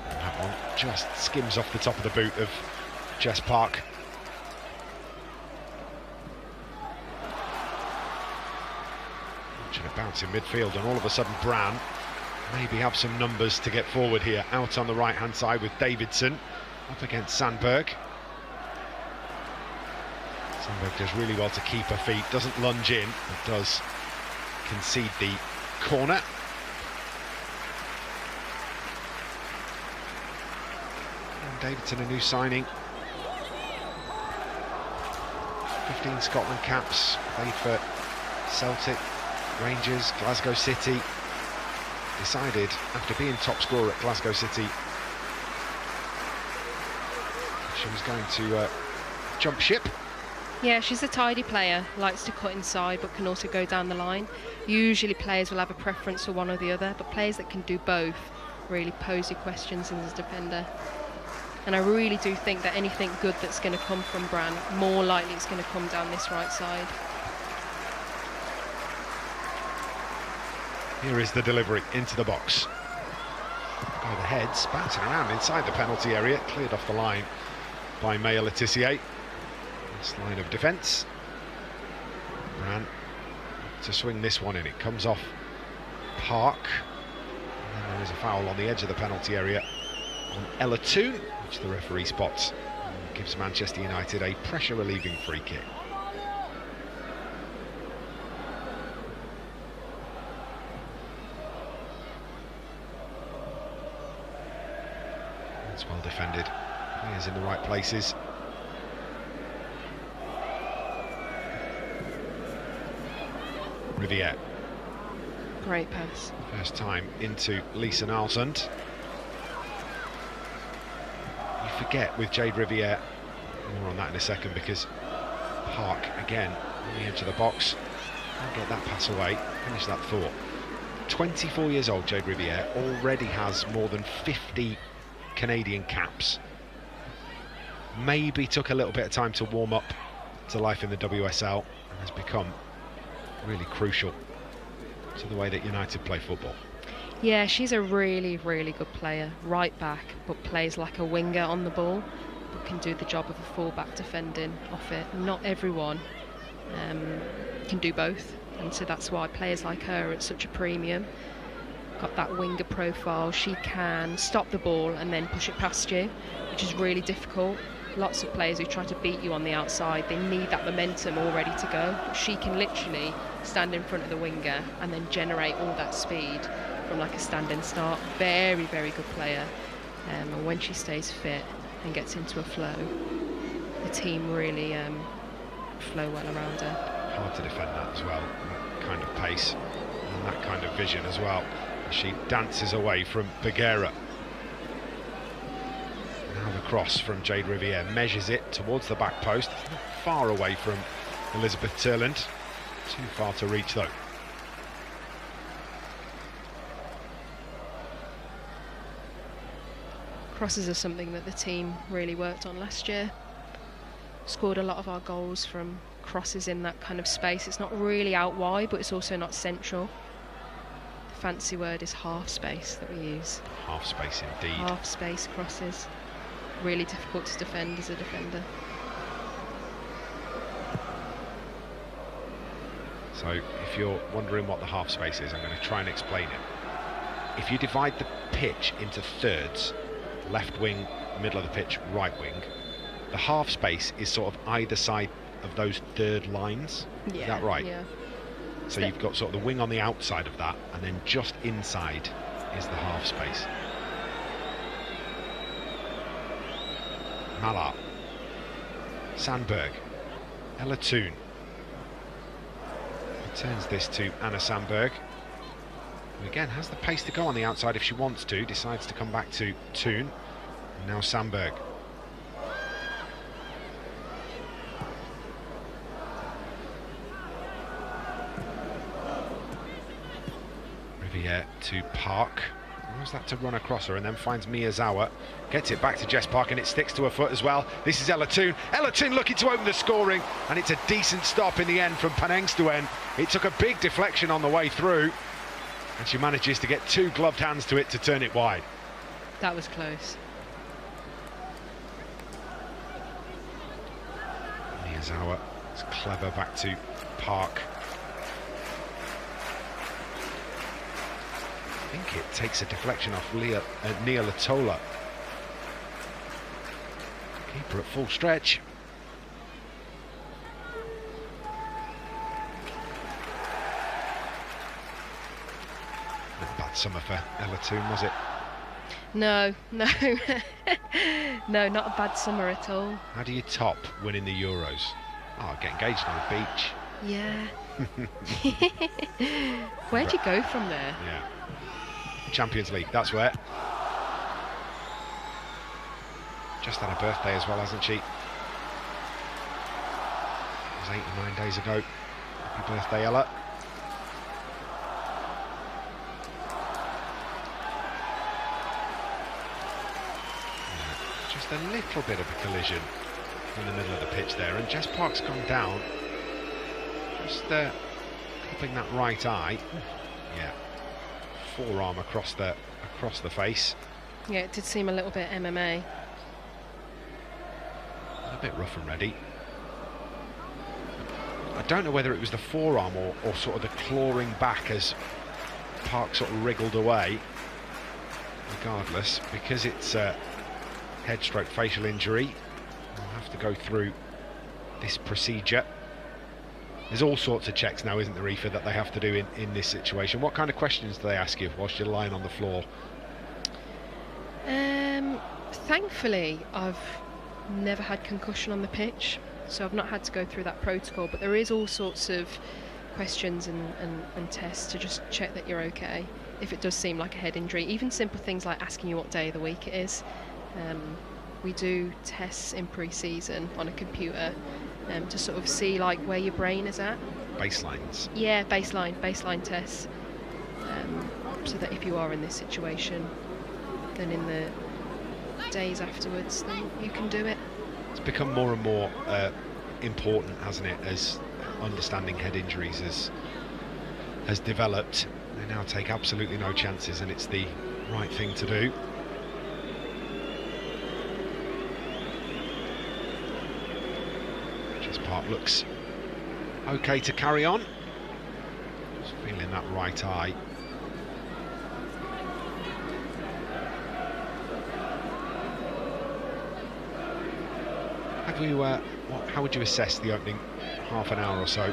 That one just skims off the top of the boot of Jess Park. Watching a bounce in midfield, and all of a sudden Brann maybe have some numbers to get forward here. Out on the right hand side with Davidson up against Sandberg. Sandberg does really well to keep her feet, doesn't lunge in, but does concede the corner. And Davidson, a new signing. 15 Scotland caps, played for Celtic, Rangers, Glasgow City. Decided, after being top scorer at Glasgow City, she was going to jump ship. Yeah, she's a tidy player, likes to cut inside but can also go down the line. Usually players will have a preference for one or the other, but players that can do both really pose you questions as a defender. And I really do think that anything good that's going to come from Brann, more likely it's going to come down this right side. Here is the delivery into the box. By the heads, bouncing around inside the penalty area, cleared off the line by Maya Letitia. This line of defence. Brann to swing this one in. It comes off Park. And then there is a foul on the edge of the penalty area on Ella Toon, which the referee spots and gives Manchester United a pressure-relieving free kick. It's well defended. Players in the right places. Riviere. Great pass. First time into Lisa Nalsund. You forget with Jade Riviere, more on that in a second, because Park again on the edge of the box. Can't get that pass away. Finish that thought. 24 years old, Jade Riviere already has more than 50 Canadian caps. Maybe took a little bit of time to warm up to life in the WSL and has become really crucial to the way that United play football. Yeah, she's a really, really good player. Right back, but plays like a winger on the ball, but can do the job of a full-back defending off it. Not everyone can do both, and so that's why players like her are at such a premium. Got that winger profile. She can stop the ball and then push it past you, which is really difficult. Lots of players who try to beat you on the outside, they need that momentum all ready to go. But she can literally stand in front of the winger and then generate all that speed from like a standing start. Very, very good player. And when she stays fit and gets into a flow, the team really flow well around her. Hard to defend that as well, that kind of pace and that kind of vision as well. She dances away from Bagheera. Now the cross from Jade Riviere, measures it towards the back post. Not far away from Elizabeth Turland. Too far to reach though. Crosses are something that the team really worked on last year. Scored a lot of our goals from crosses in that kind of space. It's not really out wide, but it's also not central. The fancy word is half space that we use. Half space indeed. Half space crosses. Really difficult to defend as a defender. So if you're wondering what the half space is, I'm going to try and explain it. If you divide the pitch into thirds, left wing, middle of the pitch, right wing, the half space is sort of either side of those third lines. Yeah, is that right? Yeah. So you've got sort of the wing on the outside of that, and then just inside is the half space. Mallard, Sandberg, Ella Toon. Turns this to Anna Sandberg, who again has the pace to go on the outside if she wants to, decides to come back to Toon, and now Sandberg. Riviere to Park. Allows that to run across her and then finds Miyazawa. Gets it back to Jess Park and it sticks to her foot as well. This is Ella Toon. Ella Toon looking to open the scoring, and it's a decent stop in the end from Panengstuen. It took a big deflection on the way through, and she manages to get two gloved hands to it to turn it wide. That was close. Miyazawa is clever back to Park. I think it takes a deflection off Nia Latola. Keeper at full stretch. Not a bad summer for Ella Toon, was it? No, no. No, not a bad summer at all. How do you top winning the Euros? Oh, get engaged on the beach. Yeah. Where'd you go from there? Yeah. Champions League, that's where. Just had a birthday as well, hasn't she? It was 8 or 9 days ago. Happy birthday, Ella. Yeah, just a little bit of a collision in the middle of the pitch there, and Jess Park's gone down. Just cupping that right eye. Yeah. Forearm across the face. Yeah, it did seem a little bit MMA. A bit rough and ready. I don't know whether it was the forearm or sort of the clawing back as Park sort of wriggled away. Regardless, because it's a head stroke facial injury, we'll have to go through this procedure. There's all sorts of checks now, isn't there, Aoife, that they have to do in this situation. What kind of questions do they ask you whilst you're lying on the floor? Thankfully, I've never had concussion on the pitch, so I've not had to go through that protocol, but there is all sorts of questions and tests to just check that you're okay if it does seem like a head injury. Even simple things like asking you what day of the week it is. We do tests in pre-season on a computer to sort of see like where your brain is at. Baselines. Yeah, baseline tests. So that if you are in this situation, then in the days afterwards, then you can do it. It's become more and more important, hasn't it, as understanding head injuries has developed. They now take absolutely no chances, and it's the right thing to do. Just Park looks okay to carry on. Just feeling that right eye. Have you, how would you assess the opening half an hour or so?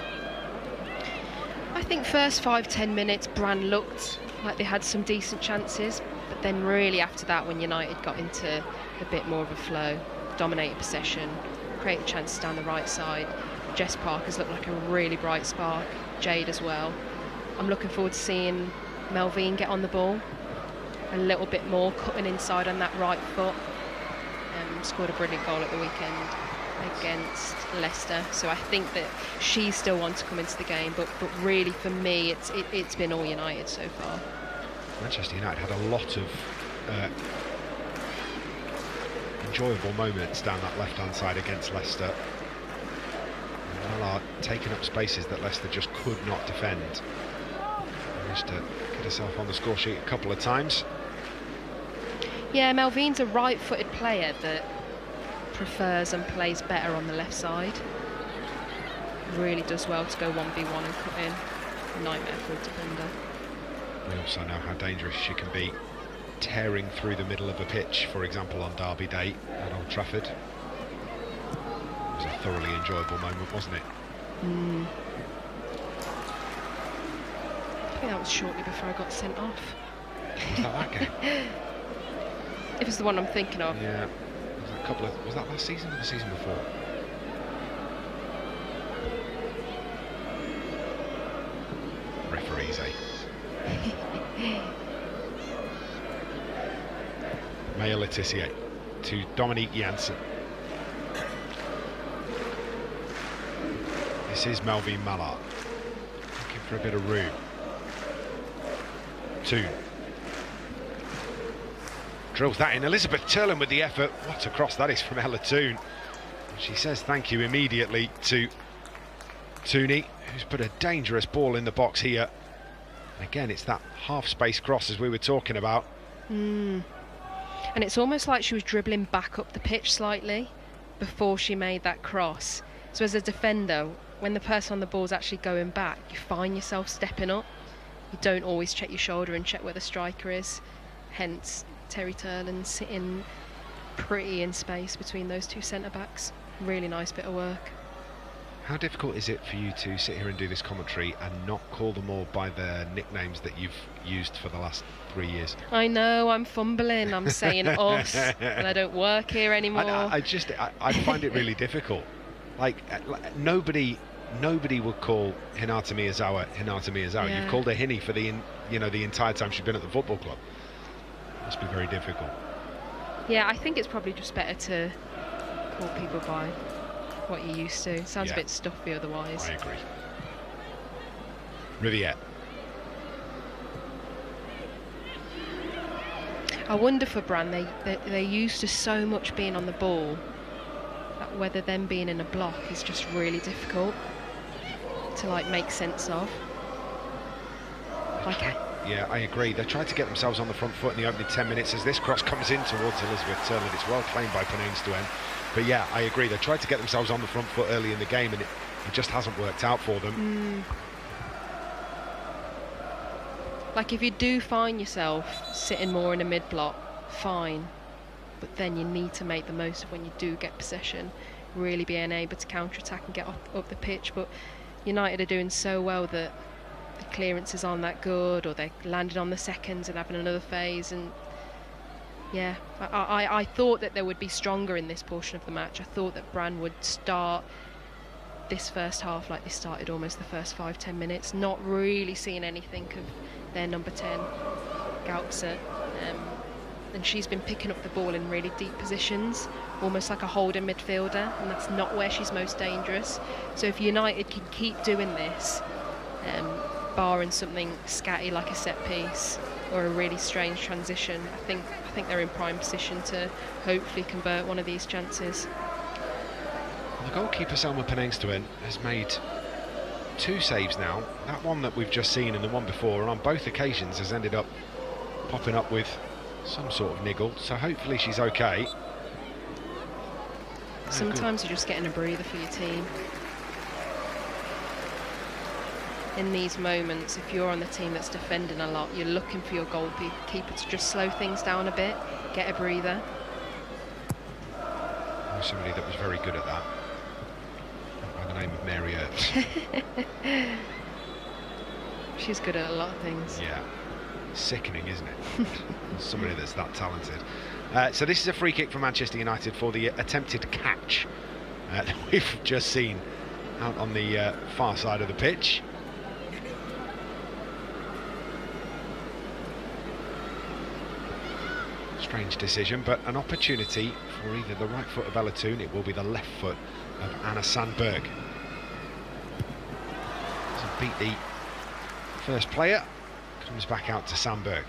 I think first 5-10 minutes Brann looked like they had some decent chances, but then really after that, when United got into a bit more of a flow, dominated possession, created chances down the right side. Jess Parker's looked like a really bright spark, Jade as well. I'm looking forward to seeing Melvine get on the ball a little bit more, cutting inside on that right foot. Scored a brilliant goal at the weekend against Leicester, so I think that she still wants to come into the game, but really for me it's been all United so far. Manchester United had a lot of enjoyable moments down that left-hand side against Leicester. Mallard taking up spaces that Leicester just could not defend. Managed to get herself on the score sheet a couple of times. Yeah, Melvine's a right-footed player that prefers and plays better on the left side. Really does well to go 1v1 and cut in. Nightmare for a defender. We also know how dangerous she can be tearing through the middle of a pitch, for example on Derby Day at Old Trafford. It was a thoroughly enjoyable moment, wasn't it? I think that was shortly before I got sent off. Was that game? It was the one I'm thinking of. Yeah. Was that last season or the season before? Referees, eh? Maya Letitia to Dominique Janssen. This is Melvine Mallard looking for a bit of room. Toon drills that in. Elizabeth Turlin with the effort. What a cross that is from Ella Toon. She says thank you immediately to Tooney, who's put a dangerous ball in the box here. And again, it's that half-space cross as we were talking about. And it's almost like she was dribbling back up the pitch slightly before she made that cross. So as a defender, when the person on the ball is actually going back, you find yourself stepping up. You don't always check your shoulder and check where the striker is. Hence Terry Turlin sitting pretty in space between those two centre-backs. Really nice bit of work. How difficult is it for you to sit here and do this commentary and not call them all by their nicknames that you've used for the last 3 years? I know, I'm fumbling. I'm saying us, and I don't work here anymore. I find it really difficult. Like nobody would call Hinata Miyazawa Hinata Miyazawa. Yeah. You've called her Hinny for the entire time she's been at the football club. Must be very difficult. Yeah, I think it's probably just better to call people by what you're used to. It sounds a bit stuffy otherwise. I agree. Riviere. I wonder for Brann, they're used to so much being on the ball that whether them being in a block is just really difficult to make sense of. Yeah, I agree. They tried to get themselves on the front foot in the opening 10 minutes as this cross comes in towards Elizabeth Turlin. It's well claimed by Pennanes to end. But yeah, I agree. They tried to get themselves on the front foot early in the game and it just hasn't worked out for them. Like if you do find yourself sitting more in a mid-block, fine. But then you need to make the most of when you do get possession, really being able to counter-attack and get up the pitch. But United are doing so well that the clearances aren't that good, or they're landing on the seconds and having another phase. And yeah, I thought that they would be stronger in this portion of the match. I thought that Brann would start this first half like they started almost the first 5-10 minutes, not really seeing anything of their number 10, Gaukser. And she's been picking up the ball in really deep positions, almost like a holding midfielder, and that's not where she's most dangerous. So if United can keep doing this, barring something scatty like a set piece or a really strange transition, I think they're in prime position to hopefully convert one of these chances. The goalkeeper Selma Pennanes has made 2 saves now. That one that we've just seen and the one before, and on both occasions has ended up popping up with some sort of niggle, so hopefully she's okay. Sometimes you're just getting a breather for your team. In these moments, if you're on the team that's defending a lot, you're looking for your goalkeeper to just slow things down a bit, get a breather. Somebody that was very good at that, by the name of Mary Earps. She's good at a lot of things. Yeah, sickening, isn't it? Somebody that's that talented. So this is a free kick for Manchester United for the attempted catch that we've just seen out on the far side of the pitch. Strange decision, but an opportunity for either the right foot of Ella Toon, it will be the left foot of Anna Sandberg. Doesn't beat the first player, comes back out to Sandberg,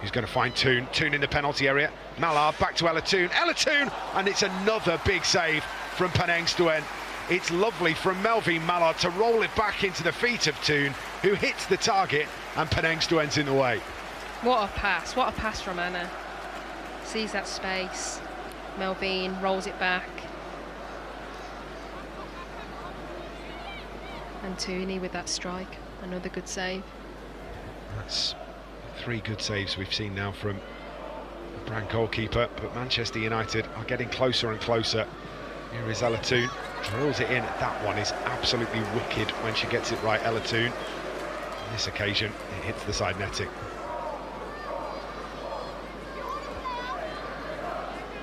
who's going to find Toon. Toon in the penalty area. Mallard back to Ella Toon. Ella Toon, and it's another big save from Penengstuen. It's lovely from Melvin Mallard to roll it back into the feet of Toon, who hits the target, and Penengstuen's in the way. What a pass from Anna. Sees that space. Melvin rolls it back. And Tooney with that strike. Another good save. That's 3 good saves we've seen now from the Brann goalkeeper, but Manchester United are getting closer and closer. Here is Ella Toon, drills it in. That one is absolutely wicked when she gets it right, Ella Toon. On this occasion, it hits the side netting.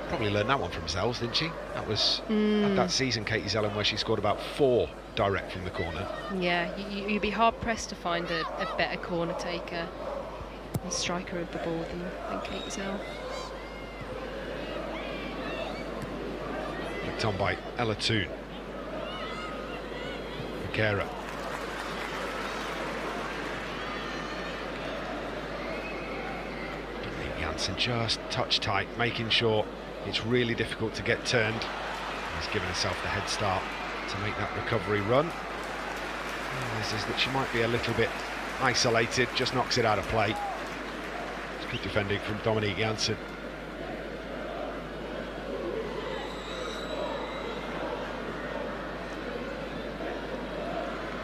Probably learned that one from Zels, didn't she? That was that season, Katie Zellen, where she scored about 4 direct from the corner. Yeah, you'd be hard pressed to find a better corner taker and striker of the ball than Katie Zell. Flicked on by Ella Toon. Makera. Janssen just touch tight, making sure it's really difficult to get turned. He's given herself the head start to make that recovery run. This is that she might be a little bit isolated, just knocks it out of play. It's good defending from Dominique Janssen.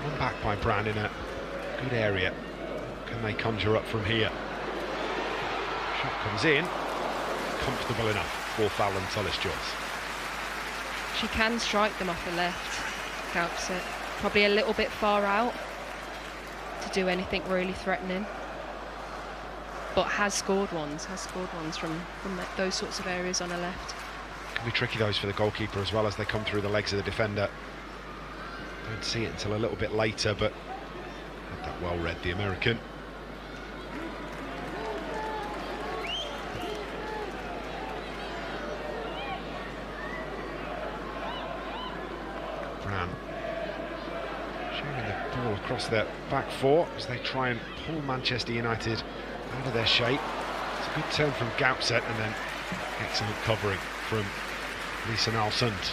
One back by Brann in a good area. Can they conjure up from here? Shot comes in, comfortable enough for Fallon Tullis-Joyce. She can strike them off the left, Gaupset. Probably a little bit far out to do anything really threatening, but has scored ones from those sorts of areas on her left. Can be tricky those for the goalkeeper as well as they come through the legs of the defender. Don't see it until a little bit later, but had that well read, the American. Brann showing the ball across their back 4 as they try and pull Manchester United out of their shape. It's a good turn from Gaupset, and then excellent covering from Lisa Nalsund.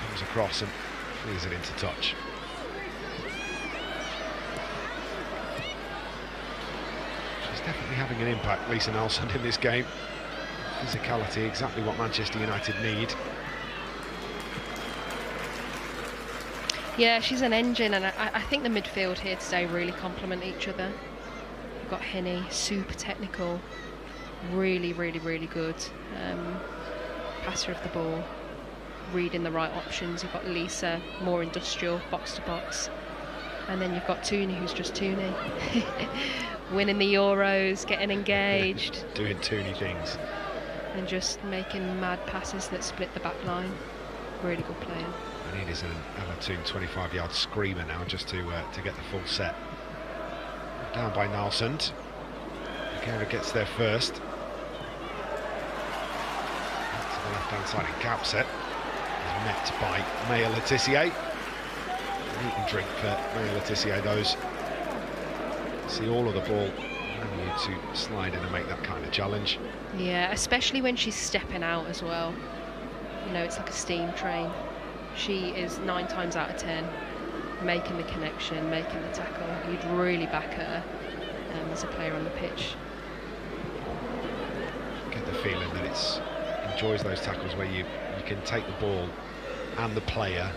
Comes across and clears it into touch. She's definitely having an impact, Lisa Nalsund, in this game. Physicality, exactly what Manchester United need. Yeah, she's an engine, and I think the midfield here today really complement each other. You've got Henny, super technical, really good passer of the ball, reading the right options. You've got Lisa, more industrial, box to box, and then you've got Tooney, who's just Tooney, winning the Euros, getting engaged, doing Tooney things, and just making mad passes that split the back line. Really good player. And it is an Ella Toon 25-yard screamer now, just to get the full set. Down by Nalsund. Makera gets there first. Out to the left-hand side, and Gaupset is met by Maya Letitia. Eat and drink for Maya Letitia, those. See all of the ball, and you to slide in and make that kind of challenge. Yeah, especially when she's stepping out as well. You know, it's like a steam train. She is 9 times out of 10 making the connection, making the tackle. You'd really back her as a player on the pitch. Get the feeling that it's enjoys those tackles where you can take the ball and the player,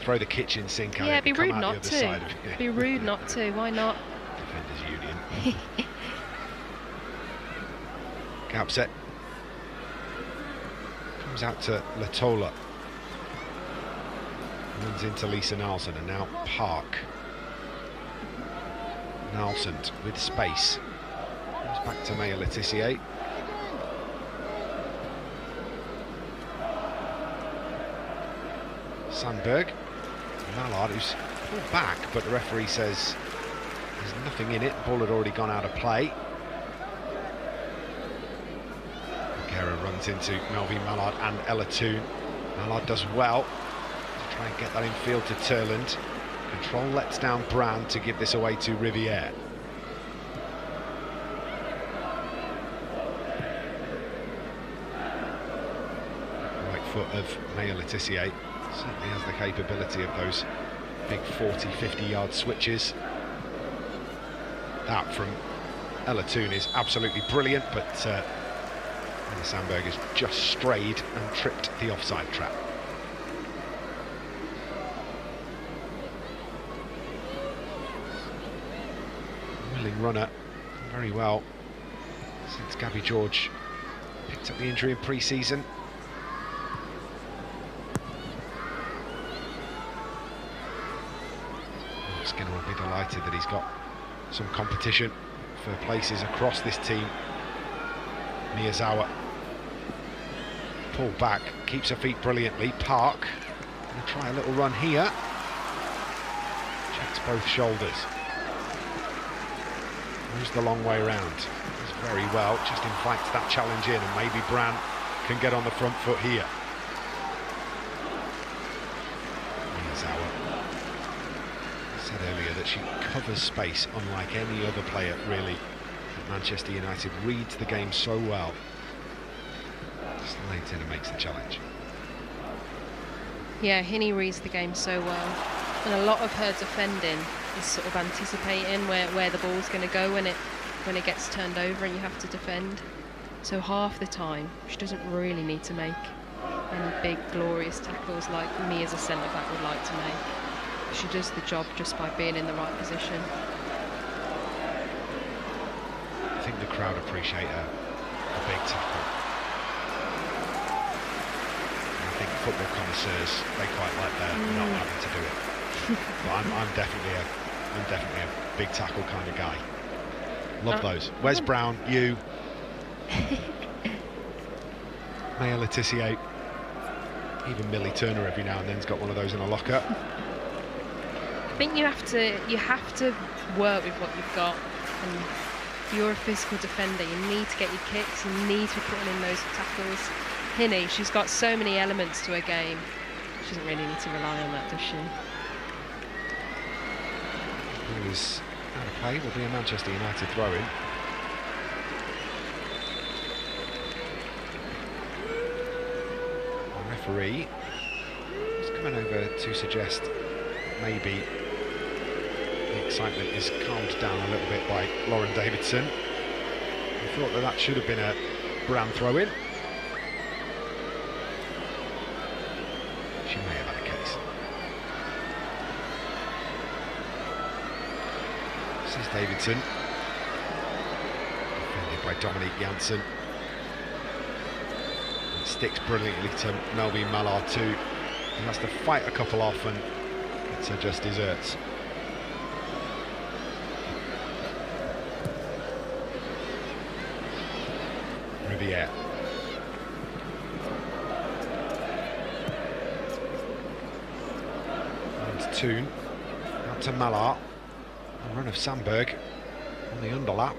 throw the kitchen sink at it. Yeah, it'd be and come rude out not the to. other side of it. Yeah. Be rude not to. Why not? Defenders Union. Gap set. Comes out to Latola. Runs into Lisa Nilsson, and now Park. Nilsson with space. Comes back to Maya Letitia. Sandberg. Mallard, who's pulled back, but the referee says there's nothing in it. The ball had already gone out of play. Guerra runs into Melvin Mallard and Ella Toon. Mallard does well to try and get that in field to Turland. Control lets down Brann to give this away to Riviere. Right foot of Maya Letitia certainly has the capability of those big 40-50 yard switches. That from Ella Toon is absolutely brilliant, but Anna Sandberg has just strayed and tripped the offside trap. Willing runner, very well since Gabby George picked up the injury in pre-season. Skinner will be delighted that he's got some competition for places across this team. Miyazawa pull back, keeps her feet brilliantly. Park gonna try a little run here. Checks both shoulders. Moves the long way round. Does very well, just invites that challenge in, and maybe Brann can get on the front foot here. Miyazawa. I said earlier that she covers space unlike any other player really at Manchester United. Reads the game so well. Slides in and makes the challenge. Yeah, Hinnie reads the game so well, and a lot of her defending is sort of anticipating where the ball's going to go when it gets turned over and you have to defend. So half the time she doesn't really need to make any big glorious tackles like me as a centre back would like to make. She does the job just by being in the right position. I think the crowd appreciate a big tackle. I think football connoisseurs, they quite like not having to do it. But I'm definitely a big tackle kind of guy. Love those. Wes Brown, you, Maya Letitia, even Millie Turner every now and then's got one of those in a locker. I think you have to work with what you've got, and if you're a physical defender, you need to get your kicks, you need to be putting in those tackles. Hinnie, she's got so many elements to her game. She doesn't really need to rely on that, does she? Ball is out of play, will be a Manchester United throw-in. The referee is coming over to suggest maybe the excitement is calmed down a little bit by Lauren Davidson. I thought that should have been a Brann throw-in. She may have had a case. This is Davidson, defended by Dominique Janssen. It sticks brilliantly to Melvin Mallard too. He has to fight a couple off, and it's a just desserts. Riviere. And Toon out to Mallard. A run of Sandberg on the underlap.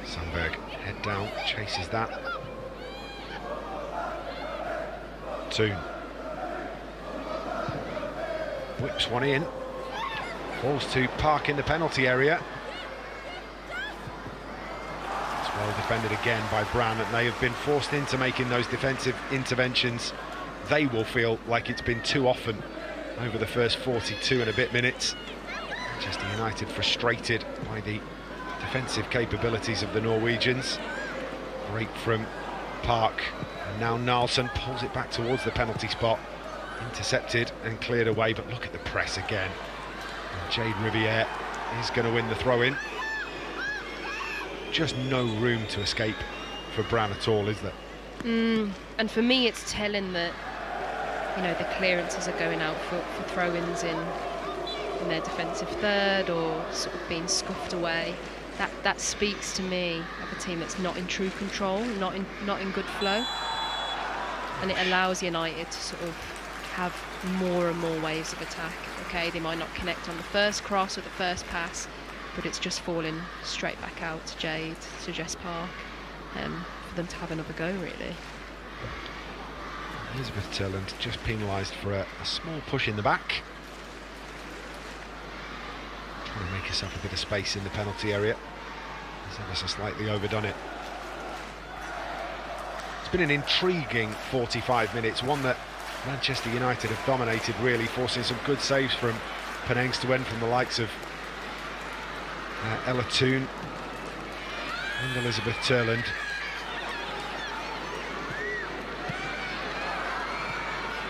Sandberg head down, chases that. Toon whips one in, falls to Park in the penalty area. It's well defended again by Brann, and they have been forced into making those defensive interventions they will feel like it's been too often over the first 42 and a bit minutes. Manchester United frustrated by the defensive capabilities of the Norwegians. Break from Park, and now Nilsson pulls it back towards the penalty spot. Intercepted and cleared away, but look at the press again. And Jade Riviere is going to win the throw-in. Just no room to escape for Brann at all, is there? And for me, it's telling that, you know, the clearances are going out for throw-ins in their defensive third, or sort of being scuffed away. That speaks to me of a team that's not in true control, not in good flow, and it allows United to sort of have more and more waves of attack. Okay, they might not connect on the first cross or the first pass, but it's just falling straight back out to Jade, to Jess Park, for them to have another go, really. Elizabeth Turland just penalised for a small push in the back. Trying to make herself a bit of space in the penalty area. Has ever so slightly overdone it. It's been an intriguing 45 minutes, one that Manchester United have dominated, really, forcing some good saves from Penangs to end from the likes of Ella Toon and Elizabeth Turland.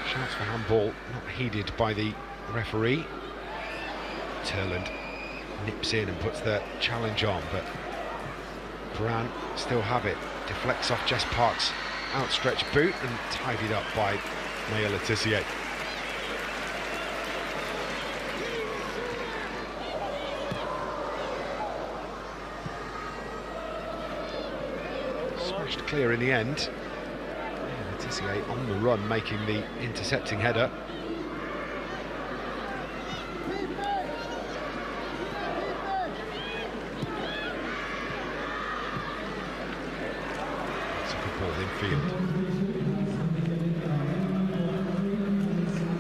Shouts for handball, not heeded by the referee. Turland nips in and puts the challenge on, but Brann still have it. Deflects off Jess Park's outstretched boot and tidied up by Maya Letitia. Smashed clear in the end. Letitia on the run, making the intercepting header. It's a good ball infield.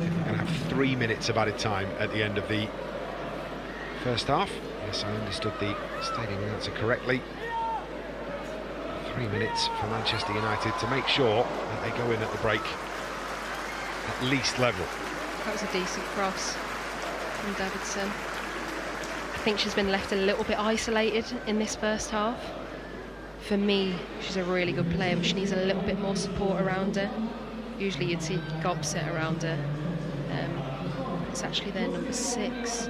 We're going to have 3 minutes of added time at the end of the first half. Yes, I understood the stadium announcer correctly. 3 minutes for Manchester United to make sure that they go in at the break at least level. That was a decent cross from Davidson. I think she's been left a little bit isolated in this first half. For me, she's a really good player, but she needs a little bit more support around her. Usually you'd see Gobset around her. It's actually their number 6,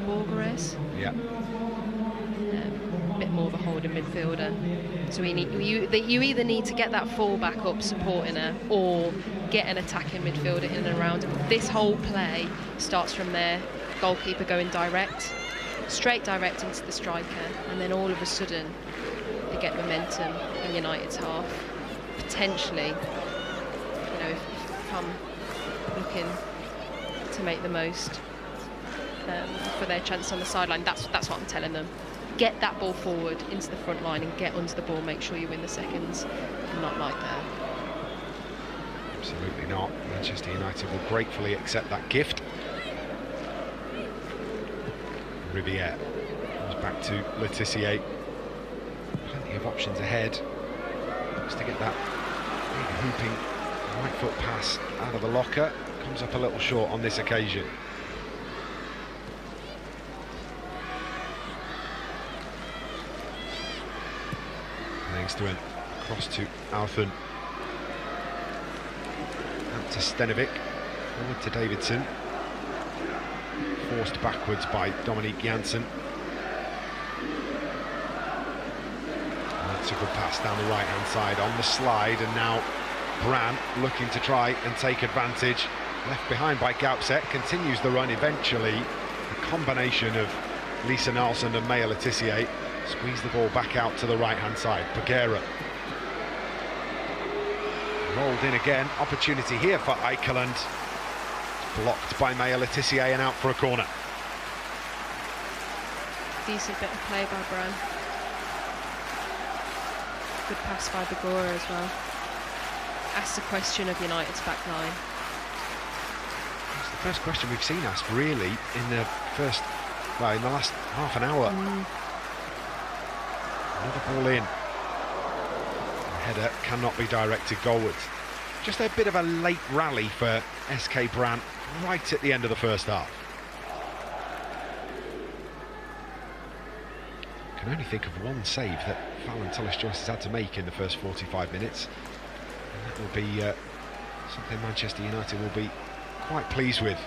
Borgeres. Yeah. A bit more of a holding midfielder. So you either need to get that full back up supporting her, or get an attacking midfielder in and around her. But this whole play starts from their goalkeeper going straight direct into the striker, and then all of a sudden they get momentum in United's half. Potentially, you know, if I'm looking to make the most for their chance on the sideline, that's what I'm telling them. Get that ball forward into the front line and get under the ball, make sure you win the seconds. Not like that. Absolutely not. Manchester United will gratefully accept that gift. Riviere comes back to Letitia. Plenty of options ahead. Just to get that big hooping right foot pass out of the locker. Comes up a little short on this occasion. Engström, cross to Althun, out to Stenovic, forward to Davidson, forced backwards by Dominique Janssen. And that's a good pass down the right hand side on the slide, and now Brann looking to try and take advantage. Left behind by Gaupset, continues the run. Eventually a combination of Lisa Nilsson and Maya Letitia squeeze the ball back out to the right-hand side. Peguera rolled in again. Opportunity here for Eikeland. Blocked by Maya Letitia and out for a corner. Decent bit of play by Brann. Good pass by Begora as well. Asked the question of United's back line. It's the first question we've seen asked, really, in the last half an hour. Another ball in. The header cannot be directed goalwards. Just a bit of a late rally for SK Brann right at the end of the first half. I can only think of one save that Fallon Tullis-Joyce has had to make in the first 45 minutes. And that will be something Manchester United will be quite pleased with.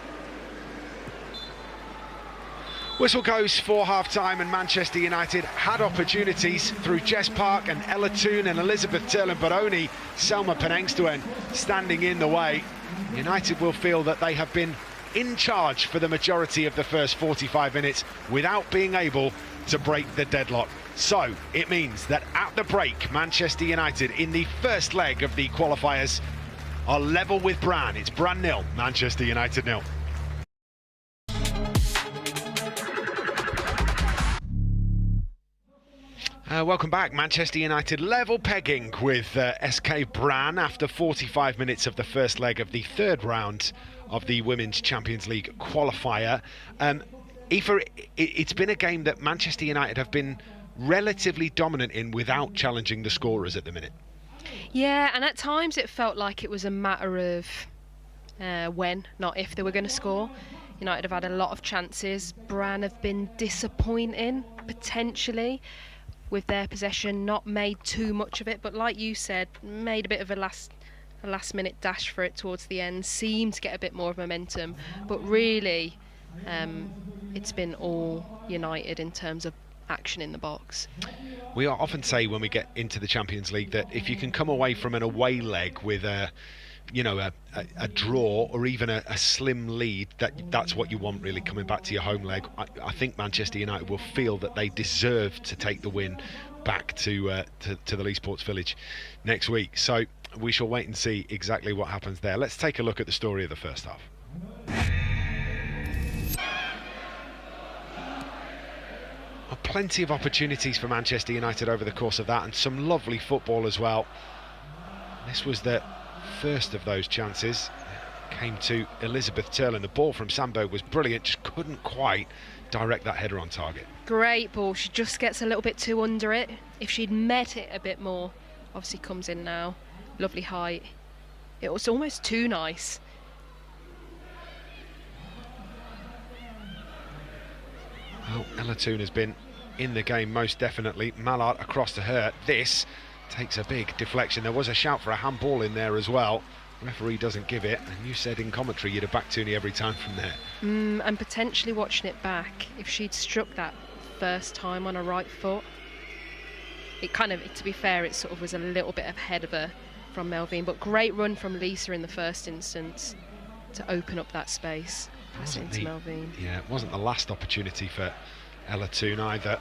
Whistle goes for half-time, and Manchester United had opportunities through Jess Park and Ella Toon and Elizabeth Turland, but only Selma Penengstuen standing in the way. United will feel that they have been in charge for the majority of the first 45 minutes without being able to break the deadlock. So it means that at the break, Manchester United in the first leg of the qualifiers are level with Brann. It's Brann 0, Manchester United 0. Welcome back. Manchester United level pegging with SK Brann after 45 minutes of the first leg of the third round of the Women's Champions League qualifier. Aoife, it's been a game that Manchester United have been relatively dominant in without challenging the scorers at the minute. Yeah, and at times it felt like it was a matter of when, not if they were going to score. United have had a lot of chances. Brann have been disappointing, potentially, with their possession, not made too much of it, but like you said, made a bit of a last minute dash for it towards the end, seemed to get a bit more of momentum, but really it's been all United in terms of action in the box. We often say when we get into the Champions League that if you can come away from an away leg with a draw or even a slim lead, that's what you want really coming back to your home leg. I think Manchester United will feel that they deserve to take the win back to the Leigh Sports Village next week. So we shall wait and see exactly what happens there. Let's take a look at the story of the first half. Plenty of opportunities for Manchester United over the course of that, and some lovely football as well. This was the first of those chances. Came to Elizabeth Turland. The ball from Sandberg was brilliant, just couldn't quite direct that header on target. Great ball, she just gets a little bit too under it. If she'd met it a bit more, obviously comes in now. Lovely height. It was almost too nice. Well, Ella Toon has been in the game most definitely. Mallard across to her. This takes a big deflection. There was a shout for a handball in there as well. Referee doesn't give it, and you said in commentary you'd have backed Tooney every time from there. And potentially watching it back, if she'd struck that first time on her right foot, it kind of, to be fair, it sort of was a little bit ahead of her from Melvin, but great run from Lisa in the first instance to open up that space. Pass it into Melvin. Yeah, it wasn't the last opportunity for Ella Toon either.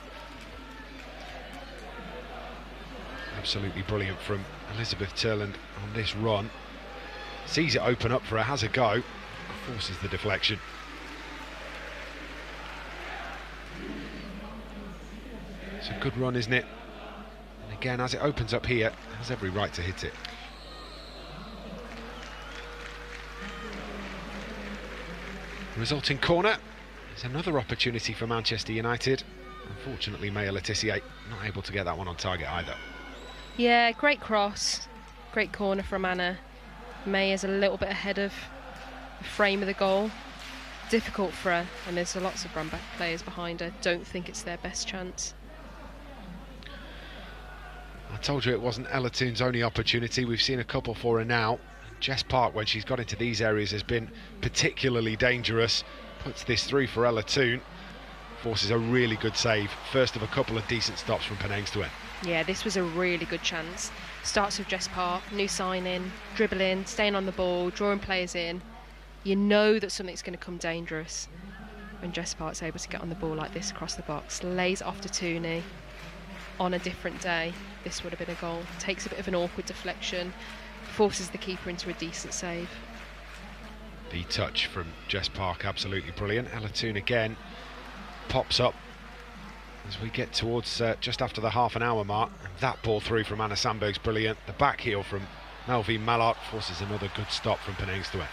Absolutely brilliant from Elizabeth Turland on this run. Sees it open up for her, has a go, forces the deflection. It's a good run, isn't it? And again, as it opens up here, has every right to hit it. The resulting corner is another opportunity for Manchester United. Unfortunately, Maya Letitia not able to get that one on target either. Yeah, great cross, great corner from Anna. May is a little bit ahead of the frame of the goal. Difficult for her, and there's lots of Brann players behind her. Don't think it's their best chance. I told you it wasn't Ella Toon's only opportunity. We've seen a couple for her now. Jess Park, when she's got into these areas, has been particularly dangerous. Puts this through for Ella Toon. Forces a really good save. First of a couple of decent stops from Penengstuen. Yeah, this was a really good chance. Starts with Jess Park, new signing, dribbling, staying on the ball, drawing players in. You know that something's going to come dangerous when Jess Park's able to get on the ball like this across the box. Lays it off to Tooney. On a different day, this would have been a goal. Takes a bit of an awkward deflection, forces the keeper into a decent save. The touch from Jess Park, absolutely brilliant. Ella Toon again pops up as we get towards just after the half an hour mark. And that ball through from Anna Sandberg's brilliant. The back heel from Melvin Mallard forces another good stop from Penengstuen.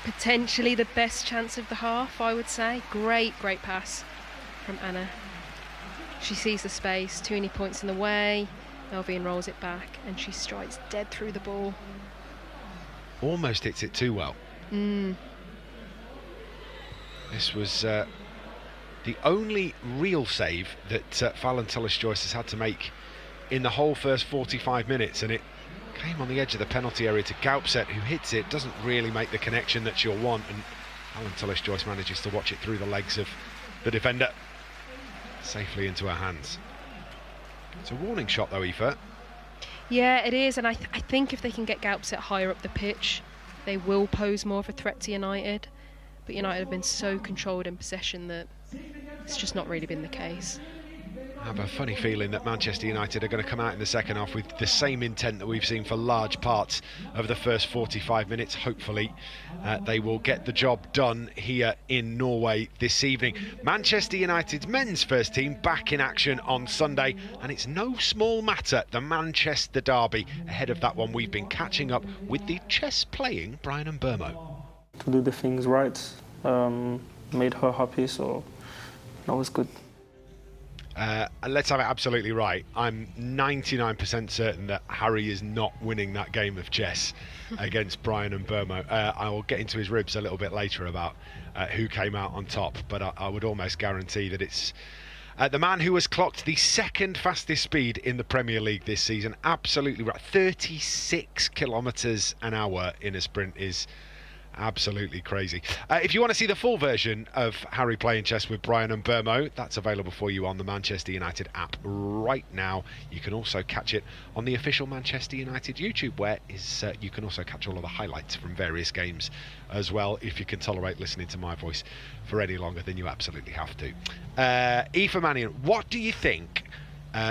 Potentially the best chance of the half, I would say. Great pass from Anna. She sees the space, Tooney points in the way, Melvin rolls it back, and she strikes dead through the ball. almost hits it too well. This was the only real save that Fallon Tullis-Joyce has had to make in the whole first 45 minutes, and it came on the edge of the penalty area to Gaupset, who hits it, doesn't really make the connection that you'll want, and Fallon Tullis-Joyce manages to watch it through the legs of the defender, safely into her hands. It's a warning shot though, Aoife. Yeah, it is, and I think if they can get Gaupset higher up the pitch, they will pose more of a threat to United. But United have been so controlled in possession that it's just not really been the case. I have a funny feeling that Manchester United are going to come out in the second half with the same intent that we've seen for large parts of the first 45 minutes. Hopefully they will get the job done here in Norway this evening. Manchester United's men's first team back in action on Sunday, and it's no small matter, the Manchester derby. Ahead of that one, we've been catching up with the chess-playing Brann and Burmo. To do the things right made her happy, so that was good. Let's have it absolutely right. I'm 99% certain that Harry is not winning that game of chess against Brann and Burmo. I will get into his ribs a little bit later about who came out on top, but I would almost guarantee that it's the man who has clocked the second fastest speed in the Premier League this season. Absolutely right. 36 kilometres an hour in a sprint is absolutely crazy. If you want to see the full version of Harry playing chess with Brann and Burmo, that's available for you on the Manchester United app right now. You can also catch it on the official Manchester United YouTube, where you can also catch all of the highlights from various games as well, if you can tolerate listening to my voice for any longer than you absolutely have to. Aoife Mannion, what do you think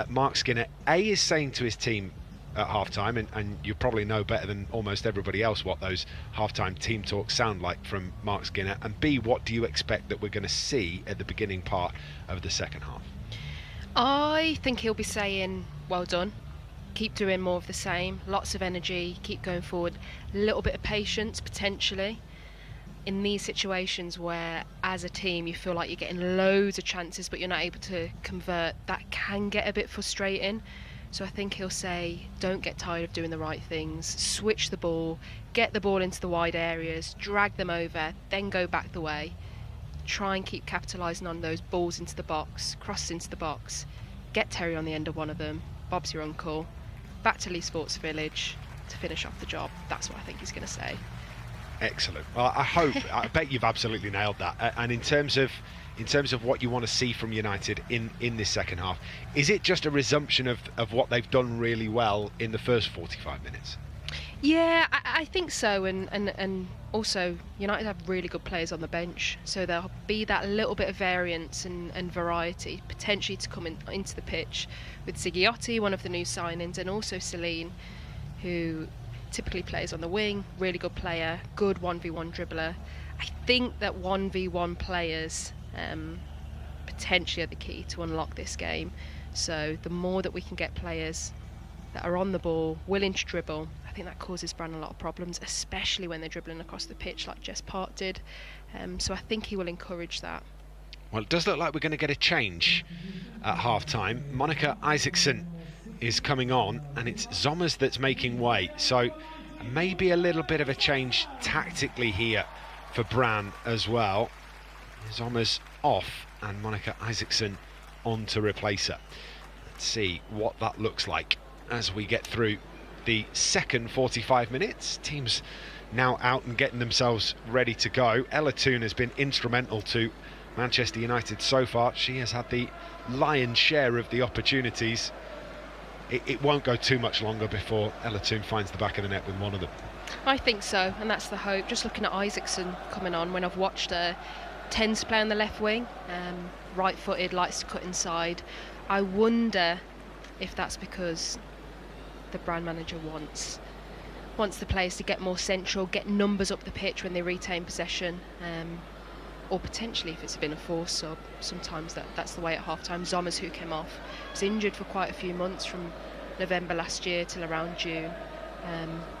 Mark Skinner is saying to his team at half-time, and you probably know better than almost everybody else what those half-time team talks sound like from Mark Skinner, and B, what do you expect that we're going to see at the beginning part of the second half? I think he'll be saying, well done, keep doing more of the same, lots of energy, keep going forward, a little bit of patience potentially. In these situations where as a team you feel like you're getting loads of chances but you're not able to convert, that can get a bit frustrating. So I think he'll say, don't get tired of doing the right things, switch the ball, get the ball into the wide areas, drag them over, then go back the way. Try and keep capitalising on those balls into the box, crosses into the box, get Terry on the end of one of them, Bob's your uncle, back to Lee Sports Village to finish off the job. That's what I think he's going to say. Excellent. Well, I bet you've absolutely nailed that. And in terms of what you want to see from United in this second half, is it just a resumption of what they've done really well in the first 45 minutes? Yeah, I think so, and also United have really good players on the bench, so there'll be that little bit of variance and variety potentially to come into the pitch with Zigiotti, one of the new signings, and also Celine, who typically plays on the wing, really good player, good 1v1 dribbler. I think that 1v1 players potentially are the key to unlock this game. So the more that we can get players that are on the ball, willing to dribble, I think that causes Brann a lot of problems, especially when they're dribbling across the pitch like Jess Park did. So I think he will encourage that. Well, it does look like we're going to get a change at half-time. Monica Isaacson is coming on, and it's Zommers that's making way. So maybe a little bit of a change tactically here for Brann as well. Zommers off and Monica Isaacson on to replace her. Let's see what that looks like as we get through the second 45 minutes. Teams now out and getting themselves ready to go. Ella Toone has been instrumental to Manchester United so far. She has had the lion's share of the opportunities. It won't go too much longer before Ella Toone finds the back of the net with one of them. I think so, and that's the hope. Just looking at Isaacson coming on, when I've watched her, tends to play on the left wing, right-footed, likes to cut inside. I wonder if that's because the Brann manager wants the players to get more central, get numbers up the pitch when they retain possession, or potentially if it's been a forced sub. Sometimes that's the way at half-time. Zommers, who came off, was injured for quite a few months from November last year till around June.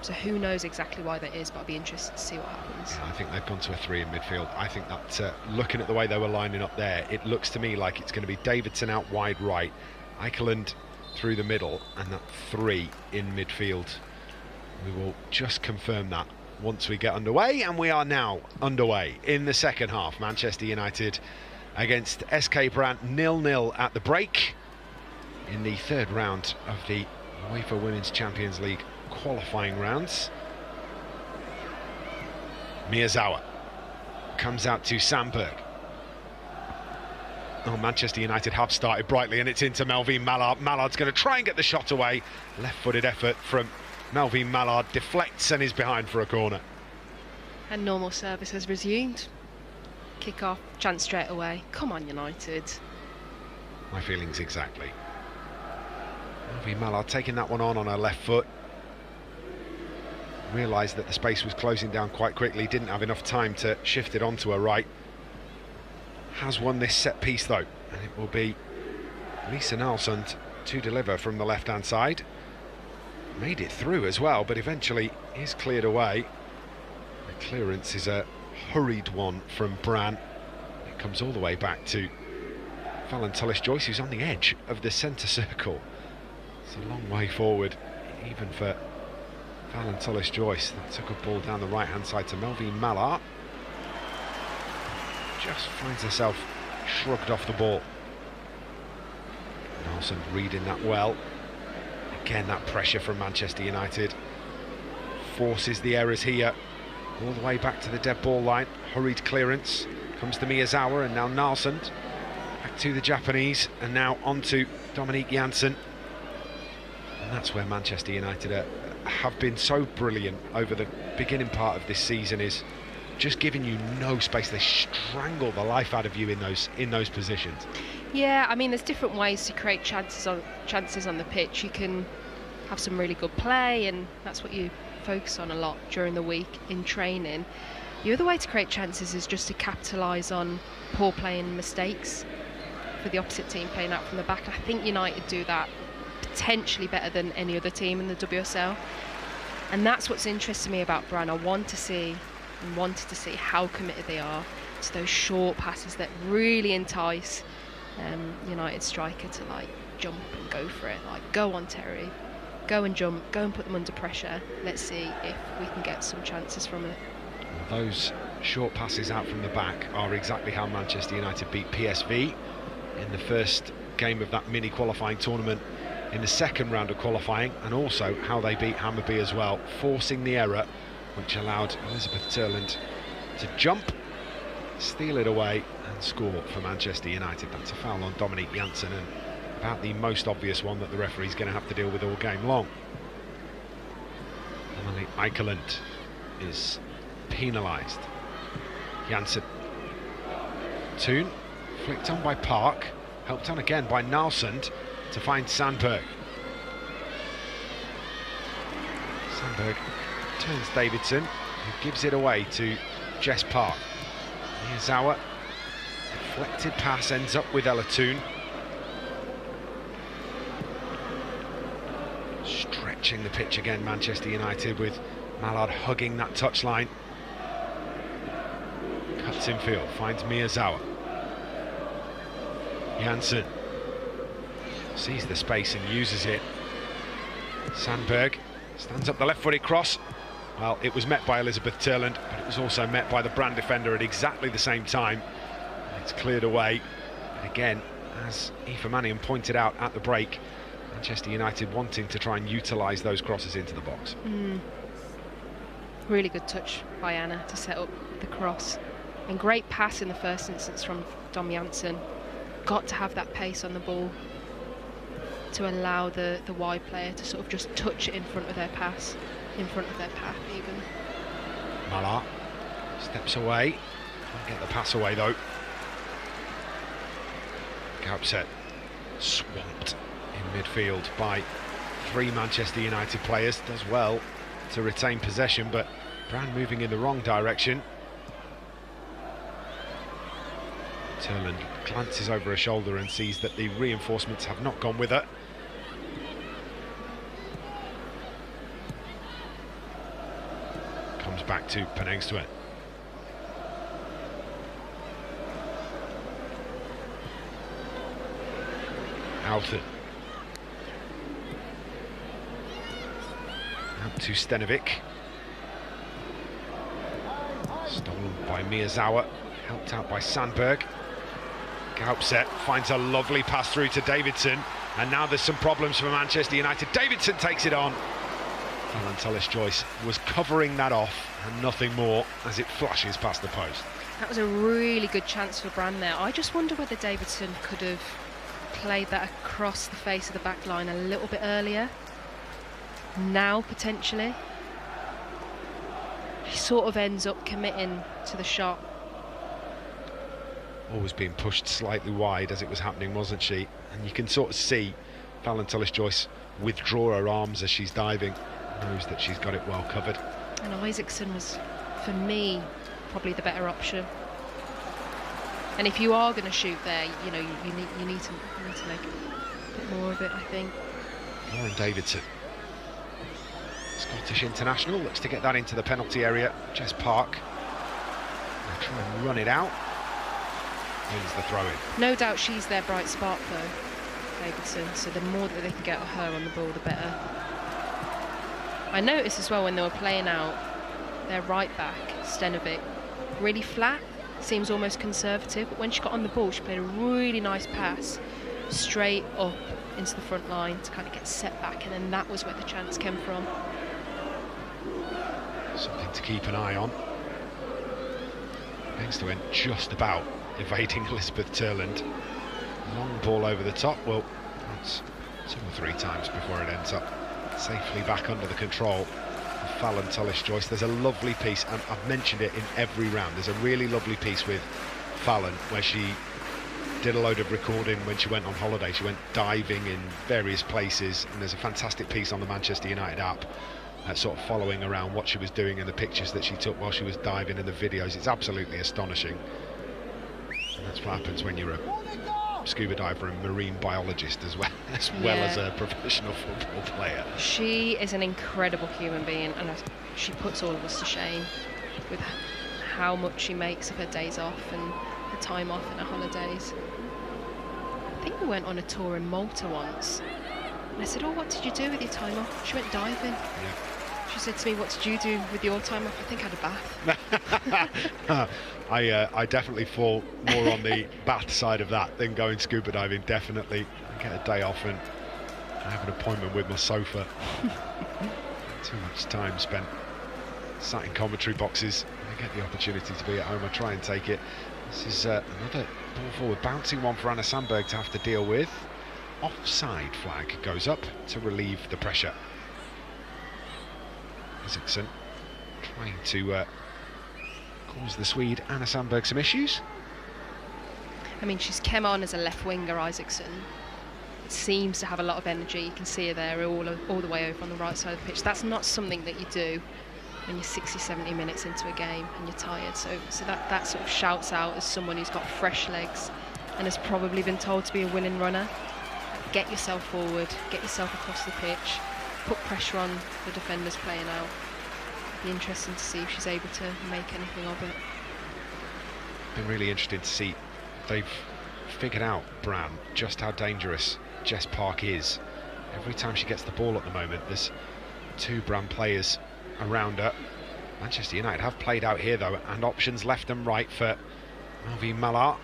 So who knows exactly why that is, but I'll be interested to see what happens. I think they've gone to a 3 in midfield. I think that looking at the way they were lining up there, it looks to me like it's going to be Davidson out wide right, Eikeland through the middle, and that 3 in midfield. We will just confirm that once we get underway, and we are now underway in the second half. Manchester United against SK Brann, 0-0 at the break in the third round of the UEFA Women's Champions League qualifying rounds. Miyazawa comes out to Sandberg. Oh, Manchester United have started brightly, and it's into Melvin Mallard. Mallard's going to try and get the shot away. Left-footed effort from Melvin Mallard, deflects and is behind for a corner. And normal service has resumed. Kick off, chance straight away. Come on, United. My feelings exactly. Melvin Mallard taking that one on her left foot. Realised that the space was closing down quite quickly, didn't have enough time to shift it onto her right. Has won this set piece though, and it will be Lisa Nalsund to deliver from the left hand side. Made it through as well, but eventually is cleared away. The clearance is a hurried one from Brann. It comes all the way back to Fallon Tullis-Joyce, who's on the edge of the centre circle. It's a long way forward, even for Fallon Tullis-Joyce. That's a good ball down the right hand side to Melvin Mallard. Just finds herself shrugged off the ball. Nalsund reading that well. Again, that pressure from Manchester United forces the errors here. All the way back to the dead ball line. Hurried clearance. Comes to Miyazawa, and now Nalsund. Back to the Japanese, and now on to Dominique Janssen. And that's where Manchester United have been so brilliant over the beginning part of this season, is just giving you no space. They strangle the life out of you in those positions. Yeah, I mean, there's different ways to create chances on the pitch. You can have some really good play, and that's what you focus on a lot during the week in training. The other way to create chances is just to capitalise on poor play and mistakes for the opposite team playing out from the back. I think United do that potentially better than any other team in the WSL, and that's what's interesting me about Brann. I wanted to see how committed they are to those short passes that really entice United striker to like jump and go for it. Like, go on Terry, go and jump, go and put them under pressure. Let's see if we can get some chances from it. Those short passes out from the back are exactly how Manchester United beat PSV in the first game of that mini qualifying tournament in the second round of qualifying, and also how they beat Hammarby as well, forcing the error which allowed Elizabeth Turland to jump, steal it away and score for Manchester United. That's a foul on Dominique Janssen, and about the most obvious one that the referee's going to have to deal with all game long. Emily Eikeland is penalised. Janssen. Toon flicked on by Park, helped on again by Nalsund to find Sandberg. Sandberg turns Davidson, who gives it away to Jess Park. Miyazawa, deflected pass, ends up with Ella Toon. Stretching the pitch again, Manchester United, with Mallard hugging that touchline. Cuts in field, finds Miyazawa. Janssen sees the space and uses it. Sandberg stands up the left-footed cross. Well, it was met by Elizabeth Turland, but it was also met by the Brann defender at exactly the same time. It's cleared away. And again, as Aoife Mannion pointed out at the break, Manchester United wanting to try and utilise those crosses into the box. Really good touch by Anna to set up the cross. And great pass in the first instance from Dom Janssen. Got to have that pace on the ball to allow the wide player to sort of just touch it in front of their pass, in front of their path even. Mallard steps away, can't get the pass away though. Gaupset swamped in midfield by three Manchester United players. Does well to retain possession, but Brann moving in the wrong direction. Turland glances over her shoulder and sees that the reinforcements have not gone with her. Comes back to Penengstuen. Alton. Out to Stenovic. Stolen by Miyazawa, helped out by Sandberg. Gaupset finds a lovely pass through to Davidson, and now there's some problems for Manchester United. Davidson takes it on. Alan Tullis-Joyce was covering that off and nothing more as it flashes past the post. That was a really good chance for Brann there. I just wonder whether Davidson could have played that across the face of the back line a little bit earlier. Now, potentially. He sort of ends up committing to the shot. Always being pushed slightly wide as it was happening, wasn't she? And you can sort of see Fallon Tullis-Joyce withdraw her arms as she's diving. Knows that she's got it well covered. And Isaacson was, for me, probably the better option. And if you are going to shoot there, you know, you need to make a bit more of it, I think. Lauren Davidson, Scottish international, looks to get that into the penalty area. Jess Park will try and run it out. Wins the throw-in. No doubt she's their bright spark, though, Davidson. So the more that they can get her on the ball, the better. I noticed as well when they were playing out their right back, Stenovic, really flat, seems almost conservative, but when she got on the ball, she played a really nice pass straight up into the front line to kind of get set back, and then that was where the chance came from. Something to keep an eye on. Next to went just about evading Elizabeth Turland. Long ball over the top. Well, that's 2 or 3 times before it ends up safely back under the control of Fallon Tullis-Joyce. There's a lovely piece, and I've mentioned it in every round. There's a really lovely piece with Fallon where she did a load of recording when she went on holiday. She went diving in various places, and there's a fantastic piece on the Manchester United app sort of following around what she was doing and the pictures that she took while she was diving and the videos. It's absolutely astonishing. And that's what happens when you're a scuba diver and marine biologist as well as a professional football player. She is an incredible human being, and she puts all of us to shame with how much she makes of her days off and the time off and her holidays. I think we went on a tour in Malta once, and I said, "Oh, what did you do with your time off?" She went diving. Yeah. She said to me, "What did you do with your time off?" I think I had a bath. I definitely fall more on the bath side of that than going scuba diving. Definitely I get a day off and I have an appointment with my sofa. Too much time spent sat in commentary boxes. I get the opportunity to be at home, I try and take it. This is another ball forward bouncing one for Anna Sandberg to have to deal with. Offside flag goes up to relieve the pressure. Isaacson trying to cause the Swede Anna Sandberg some issues. I mean, she's come on as a left winger, Isaacson. Seems to have a lot of energy. You can see her there all the way over on the right side of the pitch. That's not something that you do when you're 60, 70 minutes into a game and you're tired. So that sort of shouts out as someone who's got fresh legs and has probably been told to be a willing runner. Get yourself forward, get yourself across the pitch, put pressure on the defenders playing out. It'll be interesting to see if she's able to make anything of it. Been really interesting to see. They've figured out, Brann, just how dangerous Jess Park is. Every time she gets the ball at the moment, there's 2 Brann players around her. Manchester United have played out here though, and options left and right for Malvine Mallard.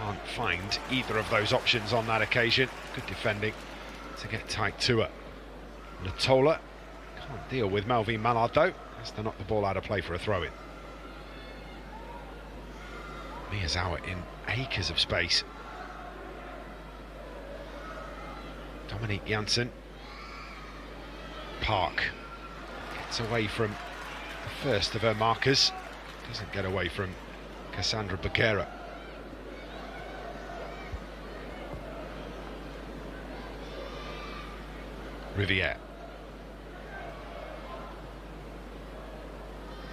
Can't find either of those options on that occasion. Good defending to get tight to her. Natola can't deal with Malvine Mallard though, has to knock the ball out of play for a throw-in. Miyazawa in acres of space. Dominique Janssen. Park gets away from the first of her markers. Doesn't get away from Cassandra Becerra. Riviere.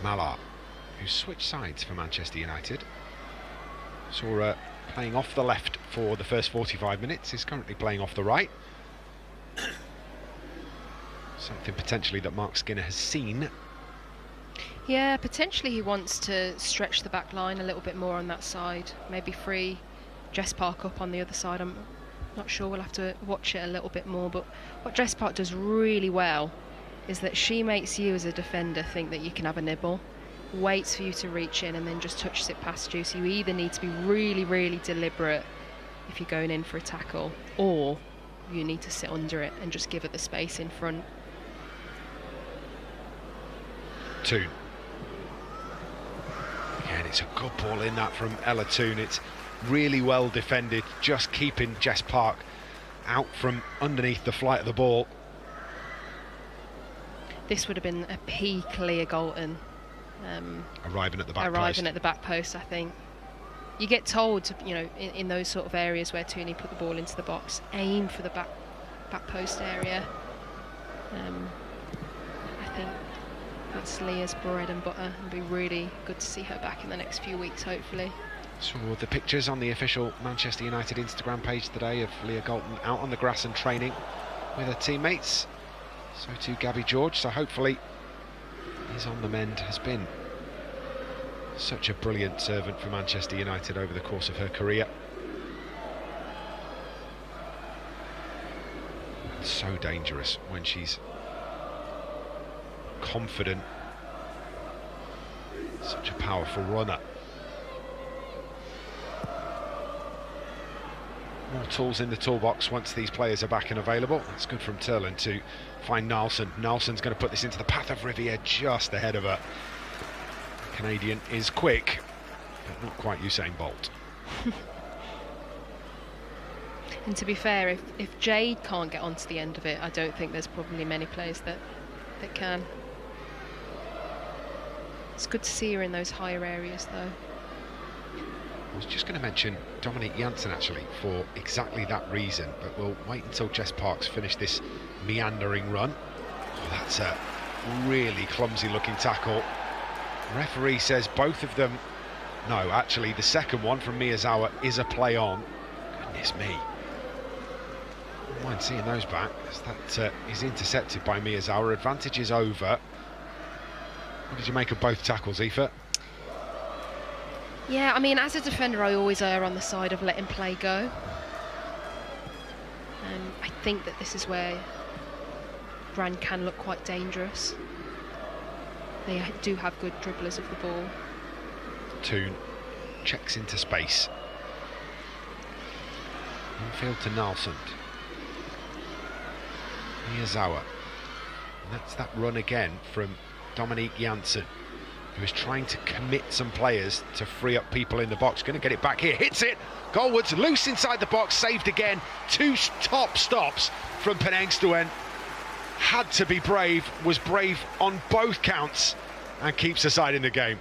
Mallard, who switched sides for Manchester United. Saw her playing off the left for the first 45 minutes, is currently playing off the right. Something potentially that Mark Skinner has seen. Yeah, potentially he wants to stretch the back line a little bit more on that side. Maybe free Jess Park up on the other side. I'm not sure, we'll have to watch it a little bit more. But what Jess Park does really well is that she makes you as a defender think that you can have a nibble. waits for you to reach in and then just touches it past you. So you either need to be really, really deliberate if you're going in for a tackle, or you need to sit under it and just give it the space in front. Toon. Again, it's a good ball in that from Ella Toon. It's really well defended, just keeping Jess Park out from underneath the flight of the ball. This would have been a peak Leah Galton. Arriving at the back post. At the back post, I think. You get told to, you know, in those sort of areas where Tooney put the ball into the box, aim for the back post area. I think that's Leah's bread and butter. It'll be really good to see her back in the next few weeks, hopefully. Saw the pictures on the official Manchester United Instagram page today of Leah Galton out on the grass and training with her teammates. So too Gabby George, so hopefully he's on the mend. Has been such a brilliant servant for Manchester United over the course of her career. So dangerous when she's confident. Such a powerful runner. More tools in the toolbox once these players are back and available. That's good from Turlin to find Nilsson. Nilsson's going to put this into the path of Riviere, just ahead of her. The Canadian is quick, but not quite Usain Bolt. And to be fair, if Jade can't get onto the end of it, I don't think there's probably many players that can. It's good to see her in those higher areas, though. I was just going to mention Dominique Janssen actually for exactly that reason, but we'll wait until Jess Parks finished this meandering run. Oh, that's a really clumsy looking tackle. Referee says both of them. No, actually the second one from Miyazawa is a play on. Goodness me. I don't mind seeing those back, as that is intercepted by Miyazawa. Advantage is over. What did you make of both tackles, Aoife? Yeah, I mean, as a defender, I always err on the side of letting play go. I think that this is where Brann can look quite dangerous. They do have good dribblers of the ball. Toon checks into space. Infield to Nalsund. Miyazawa. And that's that run again from Dominique Janssen, who is trying to commit some players to free up people in the box. Going to get it back here, hits it, goalwards, loose inside the box, saved again. Two top stops from Penengstuen. Had to be brave, was brave on both counts, and keeps the side in the game.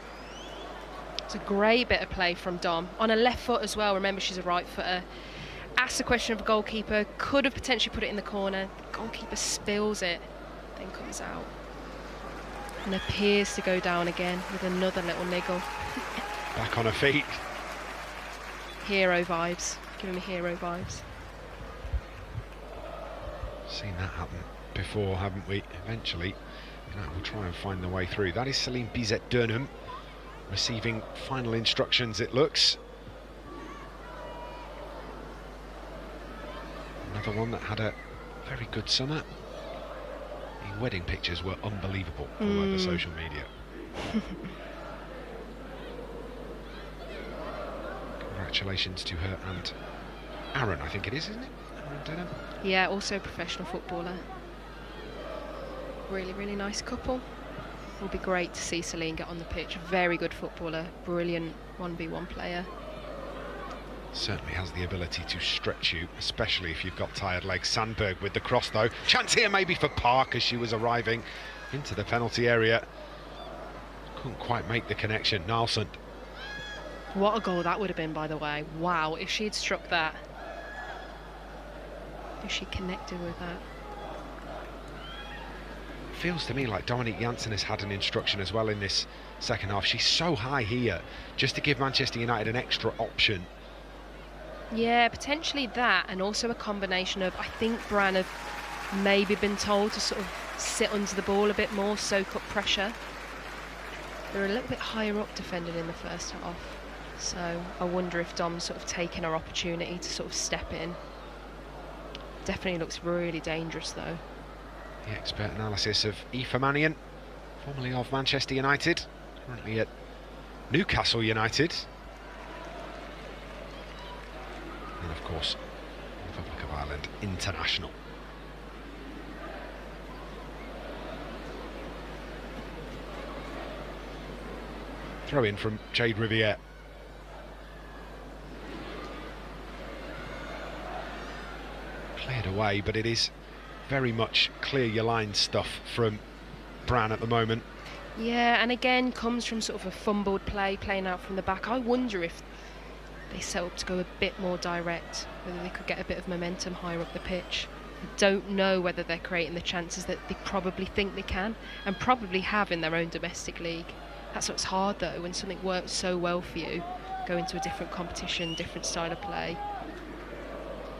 It's a great bit of play from Dom, on a left foot as well. Remember, she's a right footer. Asked a question of the goalkeeper, could have potentially put it in the corner. The goalkeeper spills it, then comes out. And appears to go down again with another little niggle. Back on her feet. Hero vibes, giving me hero vibes. Seen that happen before, haven't we? Eventually, we'll try and find the way through. That is Celine Bizet-Durnham receiving final instructions, it looks. Another one that had a very good summer. The wedding pictures were unbelievable all over social media. Congratulations to her and Aaron, I think it is, isn't it? Aaron Denham? Yeah, also a professional footballer. Really, really nice couple. Will be great to see Celine get on the pitch. Very good footballer, brilliant 1v1 player. Certainly has the ability to stretch you, especially if you've got tired legs. Sandberg with the cross though. Chance here maybe for Park as she was arriving into the penalty area. Couldn't quite make the connection. Nilsson. What a goal that would have been, by the way. Wow, if she'd struck that. If she connected with that. Feels to me like Dominique Janssen has had an instruction as well in this second half. She's so high here, just to give Manchester United an extra option. Yeah, potentially that, and also a combination of, I think Brann have maybe been told to sort of sit under the ball a bit more, soak up pressure. They're a little bit higher up defending in the first half, so I wonder if Dom's sort of taken her opportunity to sort of step in. Definitely looks really dangerous though. The expert analysis of Aoife Mannion, formerly of Manchester United, currently at Newcastle United. And of course, Republic of Ireland international. Throw in from Jade Riviere. Cleared away, but it is very much clear your line stuff from Brann at the moment. Yeah, and again comes from sort of a fumbled play, playing out from the back. I wonder if they set up to go a bit more direct, whether they could get a bit of momentum higher up the pitch. I don't know whether they're creating the chances that they probably think they can, and probably have in their own domestic league. That's what's hard though, when something works so well for you, go into a different competition, different style of play.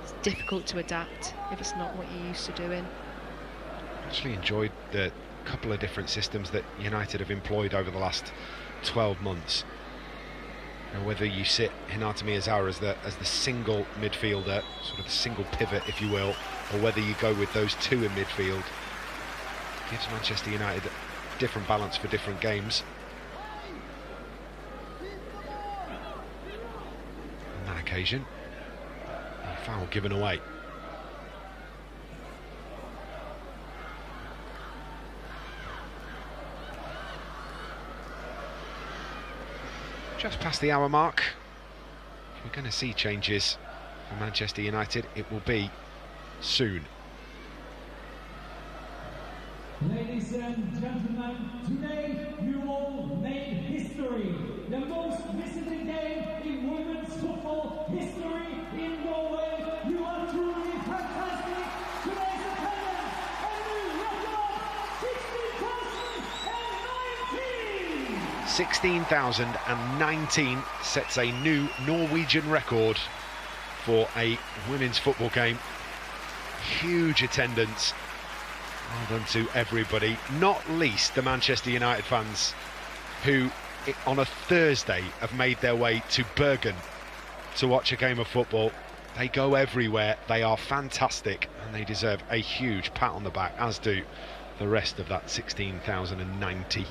It's difficult to adapt if it's not what you're used to doing. Actually enjoyed the couple of different systems that United have employed over the last 12 months. And whether you sit Hinata Miyazawa as the single midfielder, sort of the single pivot if you will, or whether you go with those two in midfield, gives Manchester United a different balance for different games. On that occasion, a foul given away. Just past the hour mark. If we're going to see changes for Manchester United, it will be soon. Ladies and gentlemen, today you all made history. The most visited game in women's football history in Norway. You are truly fantastic. Today's attendance, a new record, 16,019 sets a new Norwegian record for a women's football game. Huge attendance. Well done to everybody, not least the Manchester United fans who on a Thursday have made their way to Bergen to watch a game of football. They go everywhere, they are fantastic, and they deserve a huge pat on the back, as do the rest of that 16,090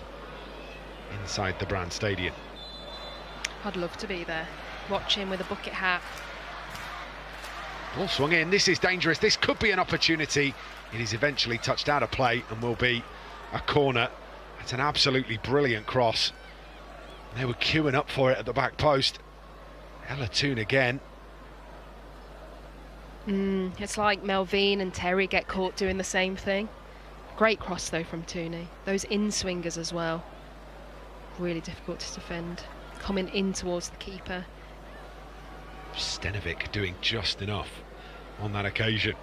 inside the Brann Stadium. I'd love to be there, watching with a bucket hat. Ball swung in, this is dangerous, this could be an opportunity. It is eventually touched out of play and will be a corner. It's an absolutely brilliant cross. They were queuing up for it at the back post. Ella Toon again. It's like Melvine and Terry get caught doing the same thing. Great cross though from Tooney. Those in-swingers as well. Really difficult to defend. Coming in towards the keeper. Stenovic doing just enough on that occasion.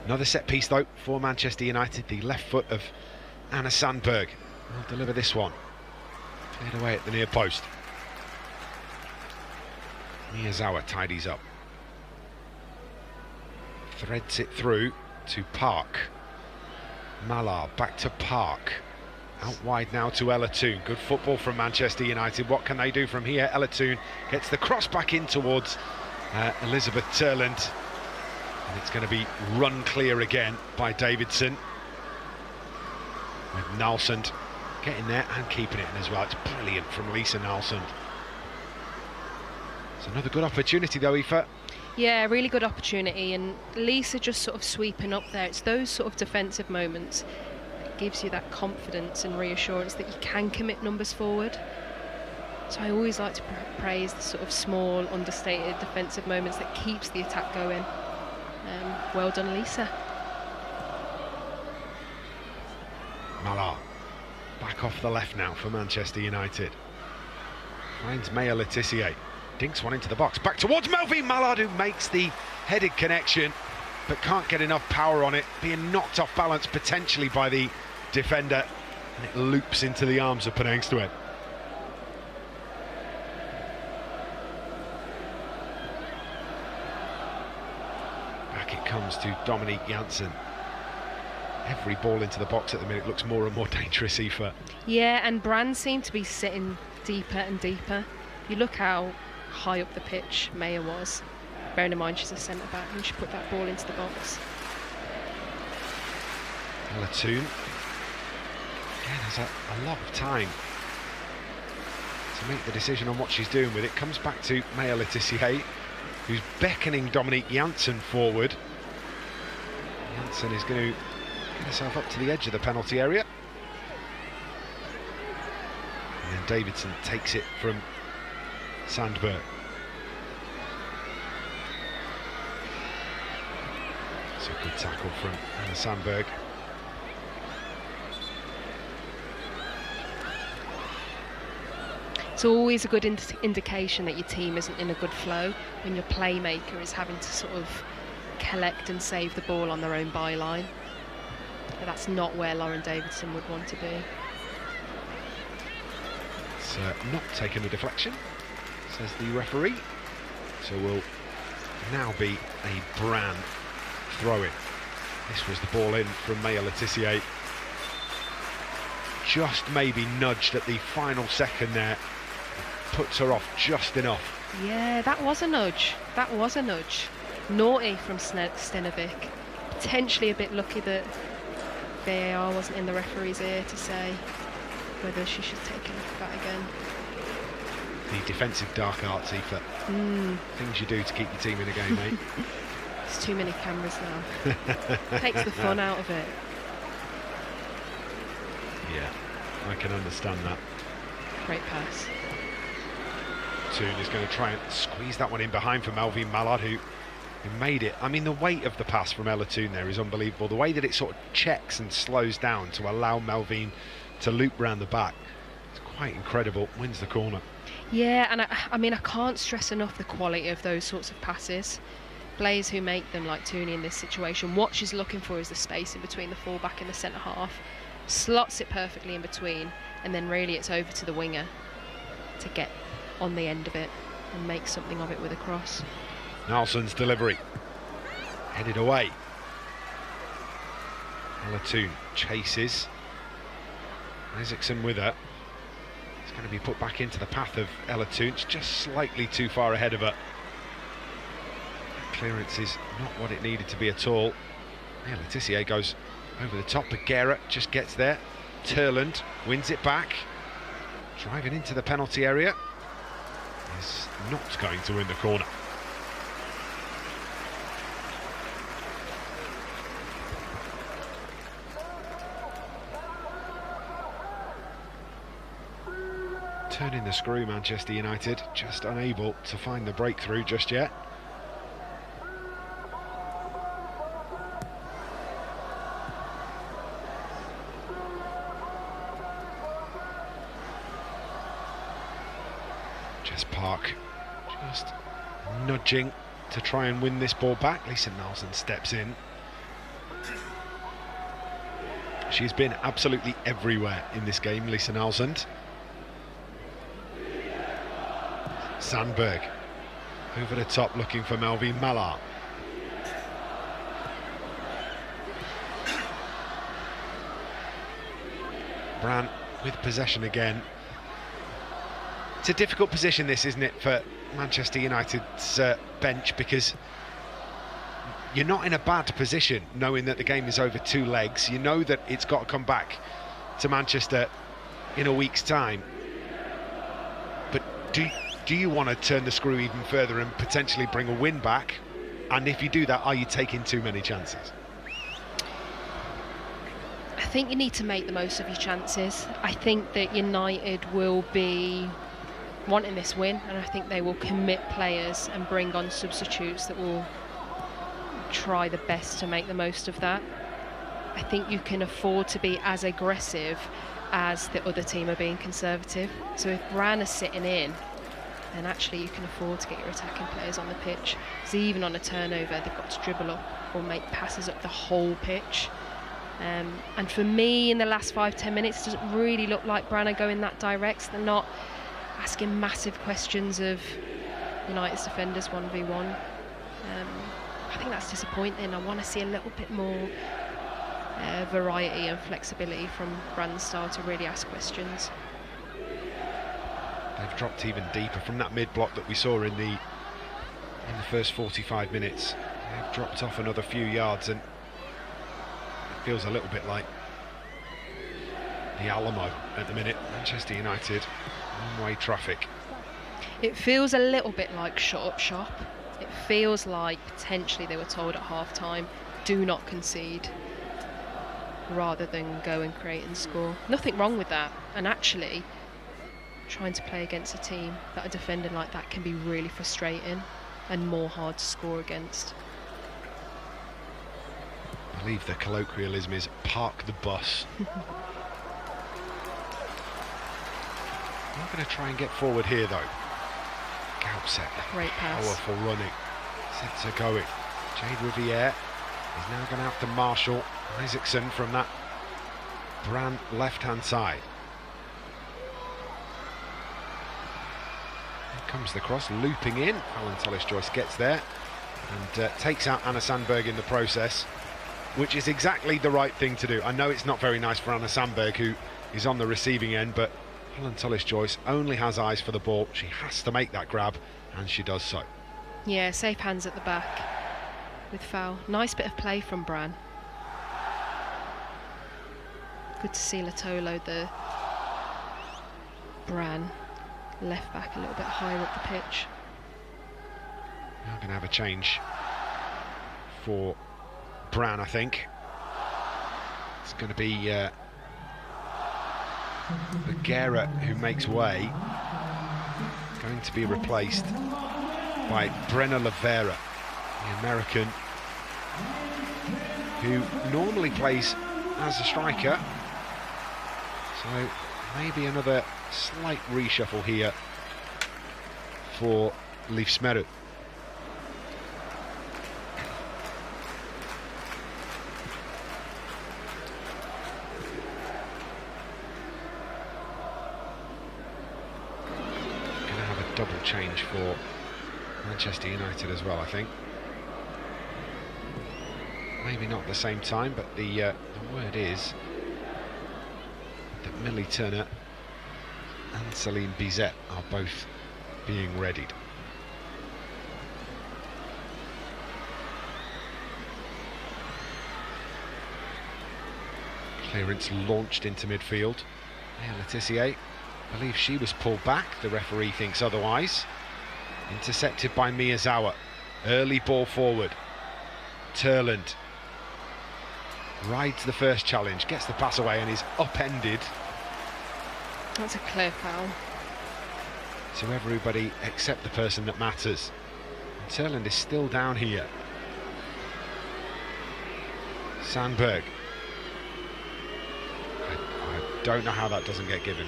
Another set piece though for Manchester United, the left foot of Anna Sandberg will deliver this one. Cleared away at the near post. Miyazawa tidies up. Threads it through to Park. Malar back to Park. Out wide now to Ella Toon. Good football from Manchester United. What can they do from here? Ella Toon gets the cross back in towards Elizabeth Turland. And it's going to be run clear again by Davidson. With Nalsund getting there and keeping it in as well. It's brilliant from Lisa Nalsund. It's another good opportunity though, Aoife. Yeah, really good opportunity, and Lisa just sort of sweeping up there. It's those sort of defensive moments that gives you that confidence and reassurance that you can commit numbers forward. So I always like to praise the sort of small, understated defensive moments that keeps the attack going. Well done, Lisa. Malar back off the left now for Manchester United. Finds Maya Letitia. Dinks one into the box. Back towards Melvin Mallard, who makes the headed connection, but can't get enough power on it. Being knocked off balance potentially by the defender. And it loops into the arms of Penengstuen. It comes to Dominique Janssen. Every ball into the box at the minute looks more and more dangerous, Aoife. Yeah, and Brann seemed to be sitting deeper and deeper. You look how high up the pitch Maya was, bearing in mind she's a centre back, and she put that ball into the box. Ella Toon Again, there's a lot of time to make the decision on what she's doing with it. Comes back to Maya Letitia, who's beckoning Dominique Janssen forward. Janssen is going to get herself up to the edge of the penalty area. And then Davidson takes it from Sandberg. It's a good tackle from Anna Sandberg. It's always a good indication that your team isn't in a good flow when your playmaker is having to sort of collect and save the ball on their own byline. But that's not where Lauren Davidson would want to be. It's not taking a deflection, says the referee. So will now be a Brann throw-in. This was the ball in from Maya Letitia. Just maybe nudged at the final second there. Puts her off just enough. Yeah, that was a nudge. That was a nudge. Naughty from Stenovic. Potentially a bit lucky that VAR wasn't in the referee's ear to say whether she should take a look at that again. The defensive dark arts, Aoife. Things you do to keep your team in a game, mate. There's too many cameras now. Takes the fun out of it. Yeah, I can understand that. Great pass. Toon is going to try and squeeze that one in behind for Melvine Mallard, who made it. I mean, the weight of the pass from Ella Toon there is unbelievable. The way that it sort of checks and slows down to allow Melvine to loop round the back, it's quite incredible. Wins the corner. Yeah, and I mean, I can't stress enough the quality of those sorts of passes. Players who make them, like Tooney in this situation, what she's looking for is the space in between the fullback and the centre half. Slots it perfectly in between, and then really it's over to the winger to get on the end of it and make something of it with a cross. Nelson's delivery headed away. Ella Toon chases. Isaacson with her. It's going to be put back into the path of Ella Toon. It's just slightly too far ahead of her. Clearance is not what it needed to be at all. Yeah, Letitia goes over the top, but Guerra just gets there. Turland wins it back. Driving into the penalty area. Is not going to win the corner. Turning the screw, Manchester United, just unable to find the breakthrough just yet. Park just nudging to try and win this ball back. Lisa Nelson steps in. She's been absolutely everywhere in this game, Lisa Nelson. Sandberg over the top looking for Melvine Mallard. Brann with possession again. It's a difficult position, this, isn't it, for Manchester United's bench, because you're not in a bad position knowing that the game is over two legs. You know that it's got to come back to Manchester in a week's time. But do you want to turn the screw even further and potentially bring a win back? And if you do that, are you taking too many chances? I think you need to make the most of your chances. I think that United will be wanting this win, and I think they will commit players and bring on substitutes that will try the best to make the most of that. I think you can afford to be as aggressive as the other team are being conservative. So if Brann is sitting in, then actually you can afford to get your attacking players on the pitch. Because even on a turnover, they've got to dribble up or make passes up the whole pitch. And for me, in the last 5-10 minutes, it doesn't really look like Brann are going that direct. They're not asking massive questions of United's defenders 1v1. I think that's disappointing. I want to see a little bit more variety and flexibility from Brann's style to really ask questions. They've dropped even deeper from that mid-block that we saw in the first 45 minutes. They've dropped off another few yards, and it feels a little bit like the Alamo at the minute. Manchester United, one-way traffic. It feels a little bit like shut up shop. It feels like potentially they were told at half-time, do not concede, rather than go and create and score. Nothing wrong with that. And actually, trying to play against a team that are defending like that can be really frustrating and more hard to score against. I believe the colloquialism is park the bus. I'm going to try and get forward here though. Gaupset, great pass. Powerful running. Sets her going. Jade Riviere is now going to have to marshal Isaacson from that Brann left-hand side. Here comes the cross, looping in. Alan Tullis-Joyce gets there and takes out Anna Sandberg in the process, which is exactly the right thing to do. I know it's not very nice for Anna Sandberg, who is on the receiving end, but Helen Tullis-Joyce only has eyes for the ball. She has to make that grab, and she does so. Yeah, safe hands at the back with foul. Nice bit of play from Brann. Good to see Latolo, the Brann left back, a little bit higher up the pitch. Now going to have a change for Brann, I think. It's going to be Bagheera who makes way, going to be replaced by Brenna Lavera, the American, who normally plays as a striker. So maybe another slight reshuffle here for Leif Smeru. Double change for Manchester United as well, I think. Maybe not at the same time, but the word is that Millie Turner and Celine Bizet are both being readied. Clearance launched into midfield. Laetitia, I believe she was pulled back. The referee thinks otherwise. Intercepted by Miyazawa. Early ball forward. Turland rides the first challenge, gets the pass away and is upended. That's a clear foul. So everybody except the person that matters. And Turland is still down here. Sandberg. I don't know how that doesn't get given.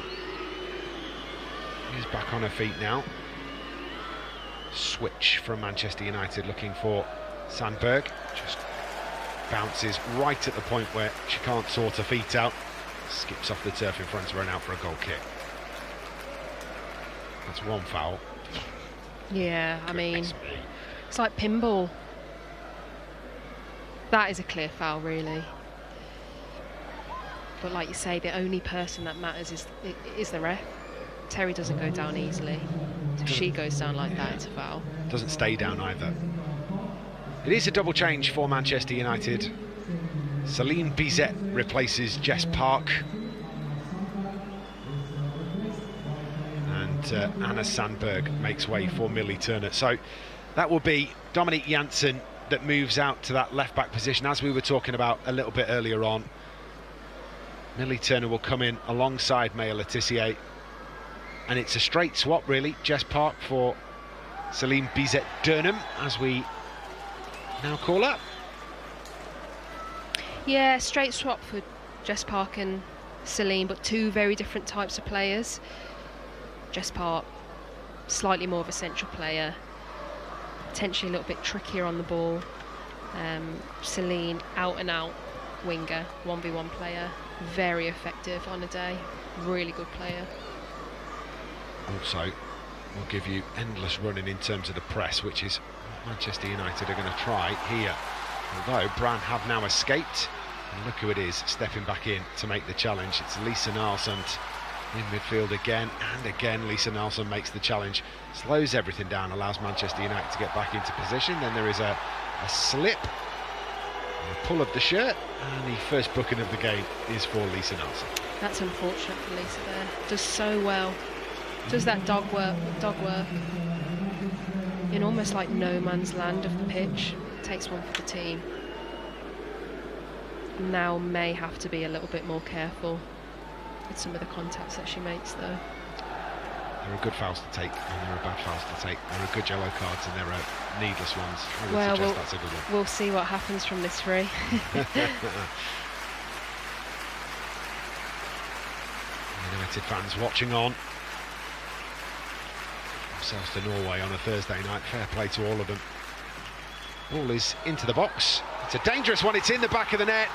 He's back on her feet now. Switch from Manchester United, looking for Sandberg. Just bounces right at the point where she can't sort her feet out. Skips off the turf in front of her and out for a goal kick. That's one foul. Yeah, I mean, it's like pinball. That is a clear foul, really. But like you say, the only person that matters is the ref. Terry doesn't go down easily. So if she goes down like that, it's a foul. Doesn't stay down either. It is a double change for Manchester United. Celine Bizet replaces Jess Park. And Anna Sandberg makes way for Millie Turner. So that will be Dominique Janssen that moves out to that left-back position, as we were talking about a little bit earlier on. Millie Turner will come in alongside Maya Letitia. And it's a straight swap, really. Jess Park for Celine Bizet-Durnham, as we now call her. Yeah, straight swap for Jess Park and Celine, but two very different types of players. Jess Park, slightly more of a central player, potentially a little bit trickier on the ball. Celine, out-and-out winger, 1v1 player, very effective on a day, really good player. Also will give you endless running in terms of the press, which is what Manchester United are going to try here. Although Brann have now escaped, and look who it is stepping back in to make the challenge. It's Lisa Nilsson in midfield again, and again Lisa Nilsson makes the challenge, slows everything down, allows Manchester United to get back into position. Then there is a slip, a pull of the shirt, and the first booking of the game is for Lisa Nilsson. That's unfortunate for Lisa there. Does so well. Does that dog work in almost like no man's land of the pitch. Takes one for the team. Now may have to be a little bit more careful with some of the contacts that she makes though. There are good fouls to take and there are bad fouls to take. There are good yellow cards and there are needless ones. I would suggest that's a good one. We'll see what happens from this free. United fans watching on. Themselves to Norway on a Thursday night. Fair play to all of them. Ball is into the box. It's a dangerous one. It's in the back of the net.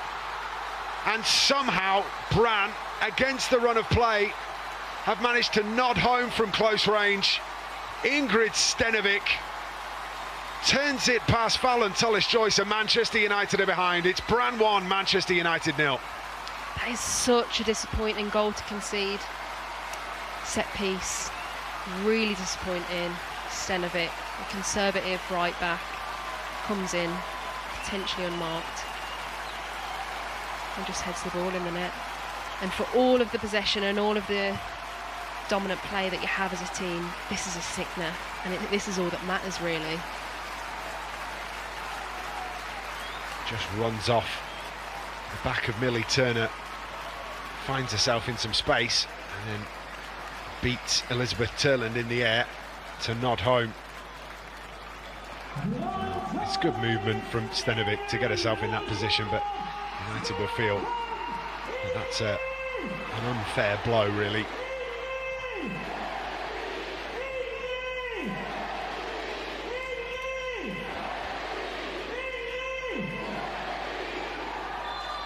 And somehow Brann, against the run of play, have managed to nod home from close range. Ingrid Stenevik turns it past Fallon Tullis-Joyce, and Manchester United are behind. It's Brann 1, Manchester United 0. That is such a disappointing goal to concede. Set piece, really disappointing. Stenevik, a conservative right back, comes in, potentially unmarked, and just heads the ball in the net. And for all of the possession and all of the dominant play that you have as a team, this is a sickener, and this is all that matters really. Just runs off the back of Millie Turner, finds herself in some space and then beats Elizabeth Turland in the air to nod home. It's good movement from Stenevik to get herself in that position, but United will feel that that's an unfair blow really.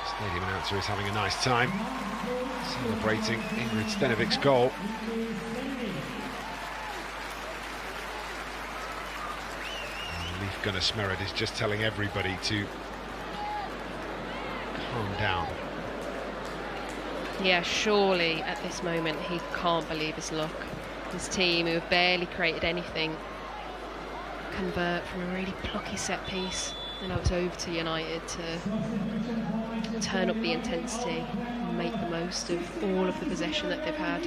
Stadium announcer is having a nice time celebrating Ingrid Stenevik's goal. Leif Gunnar Smerud is just telling everybody to calm down. Yeah, surely at this moment he can't believe his luck. His team, who have barely created anything, convert from a really plucky set piece. And now it's over to United to turn up the intensity and make the most of all of the possession that they've had.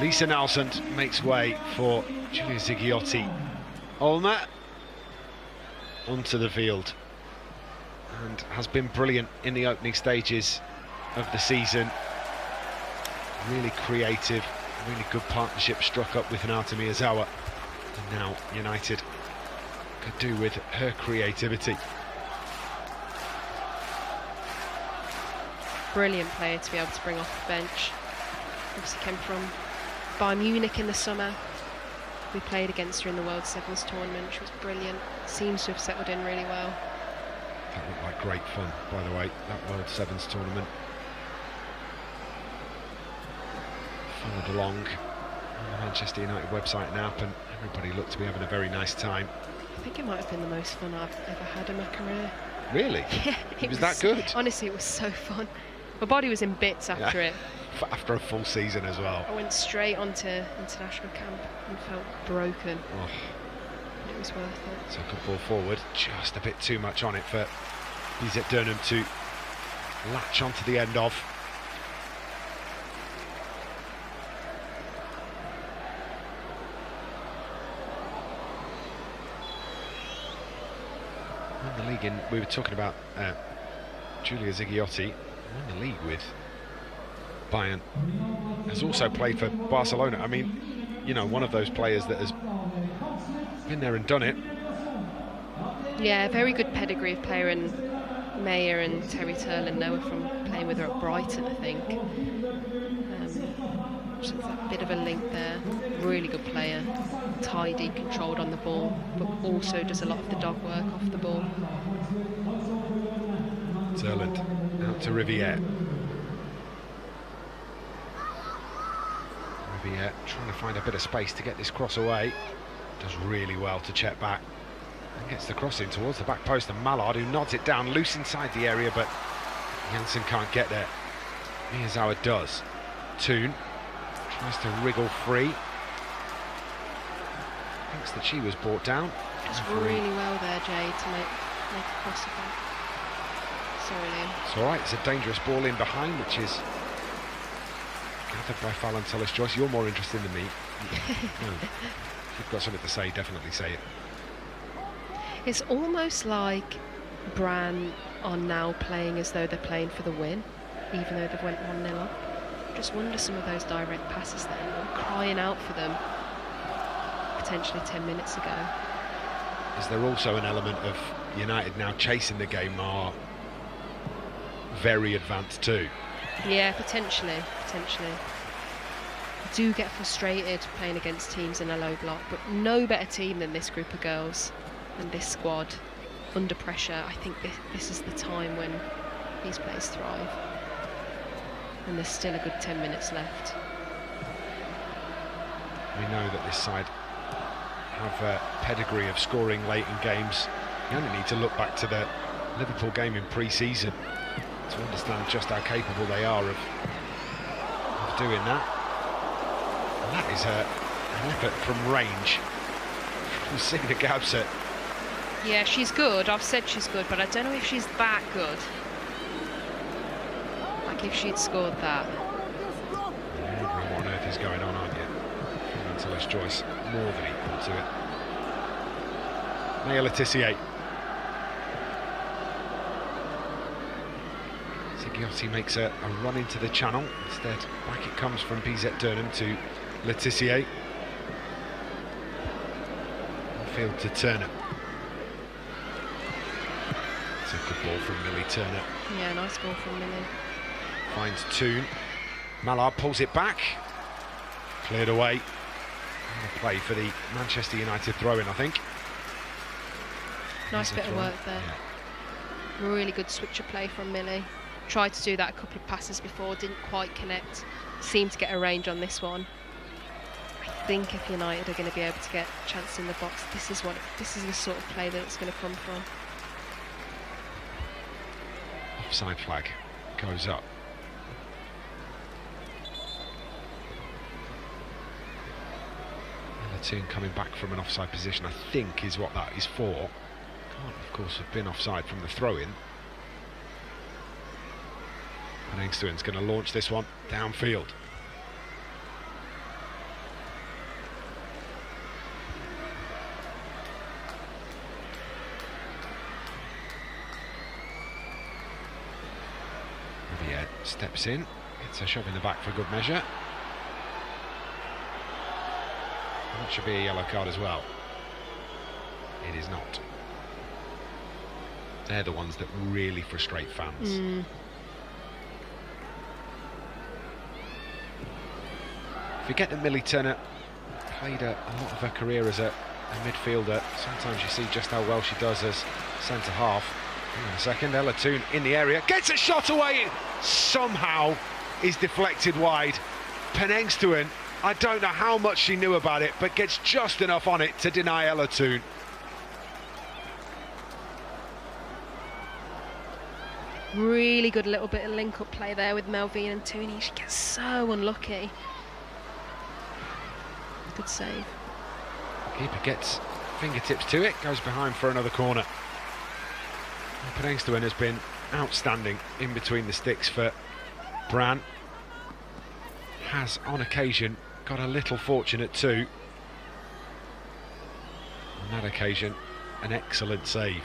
Lisa Nalsund makes way for Giulia Zighiotti. Olma onto the field and has been brilliant in the opening stages of the season. Really creative, really good partnership struck up with Hinata Miyazawa. And now United could do with her creativity. Brilliant player to be able to bring off the bench. Obviously came from Bayern Munich in the summer. We played against her in the World Sevens tournament. She was brilliant. Seems to have settled in really well. That looked like great fun, by the way, that World Sevens tournament. Followed along on the Manchester United website and app, and everybody looked to be having a very nice time. I think it might have been the most fun I've ever had in my career. Really? Yeah, it was that good? Honestly, it was so fun. My body was in bits after it. After a full season as well. I went straight onto international camp and felt broken. Oh. It was worth it. So good ball forward, just a bit too much on it for Bizet Durnham to latch onto the end of. Won the league we were talking about Giulia Zighiotti, won the league with Bayern, has also played for Barcelona. I mean, you know, one of those players that has been there and done it. Yeah, very good pedigree of player, and Mayer and Terry Turland know her from playing with her at Brighton, I think. So there's a bit of a link there. Really good player, tidy, controlled on the ball, but also does a lot of the dog work off the ball. Turland out to Riviere. Riviere trying to find a bit of space to get this cross away. Does really well to check back and gets the cross in towards the back post, and Mallard, who nods it down loose inside the area, but Janssen can't get there. Miyazawa does. Toon tries to wriggle free, thinks that she was brought down. Does really well there, Jade, to make a cross of that. Sorry, Liam. It's all right. It's a dangerous ball in behind, which is gathered by Fallon Tullis-Joyce. You're more interested than me. No. If you've got something to say, definitely say it. It's almost like Brann are now playing as though they're playing for the win, even though they've went 1-0 up. Just wonder some of those direct passes there, were crying out for them potentially 10 minutes ago. Is there also an element of United now chasing the game are very advanced too? Yeah, potentially. I do get frustrated playing against teams in a low block, but no better team than this group of girls and this squad under pressure. I think this is the time when these players thrive, and there's still a good 10 minutes left. We know that this side have a pedigree of scoring late in games. You only need to look back to the Liverpool game in pre-season to understand just how capable they are of doing that. And that is an effort from range from Signa Gabsett. Yeah, she's good. I've said she's good, but I don't know if she's that good. Like if she'd scored that. You're wondering what on earth is going on, aren't you? Tullis-Joyce more than equal to it. Maya Le Tissier. Zigiotti makes a run into the channel. Instead, back it comes from PZ Turnham to Le Tissier. Field to Turner. It's a good ball from Millie Turner. Yeah, nice ball from Millie. Finds Toon. Mallard pulls it back. Cleared away. And a play for the Manchester United throw-in, I think. Nice bit of work there. Yeah. Really good switcher play from Millie. Tried to do that a couple of passes before, didn't quite connect. Seemed to get a range on this one. I think if United are going to be able to get a chance in the box, this is the sort of play that it's going to come from. Offside flag goes up. Toon coming back from an offside position, I think, is what that is for. Can't, of course, have been offside from the throw-in. And Engstein's going to launch this one downfield. Riviere steps in, gets a shove in the back for good measure. That should be a yellow card as well. It is not. They're the ones that really frustrate fans. Forget that Millie Turner played a lot of her career as a midfielder. Sometimes you see just how well she does as centre half. Hang on a second, Ella Toon in the area, gets a shot away, somehow is deflected wide. Penengstuen, I don't know how much she knew about it, but gets just enough on it to deny Ella Toon. Really good little bit of link-up play there with Melvine and Tooney. She gets so unlucky. Good save. Keeper gets fingertips to it, goes behind for another corner. Penengstuen has been outstanding in between the sticks for Brann. Has, on occasion, got a little fortunate too. On that occasion, an excellent save.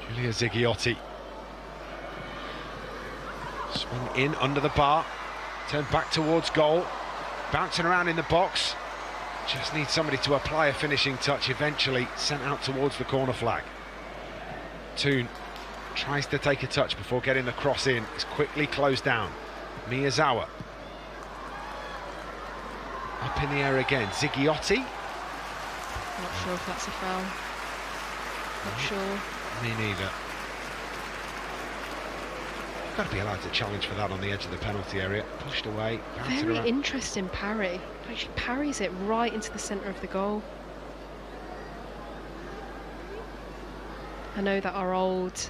Giulia Zigiotti. Swung in under the bar, turned back towards goal, bouncing around in the box. Just needs somebody to apply a finishing touch, eventually sent out towards the corner flag. Toon tries to take a touch before getting the cross in. It's quickly closed down. Miyazawa. Up in the air again. Zigiotti. Not sure if that's a foul. Not sure. Me neither. Got to be allowed to challenge for that on the edge of the penalty area. Pushed away. Very interesting parry. Like she parries it right into the centre of the goal. I know that our old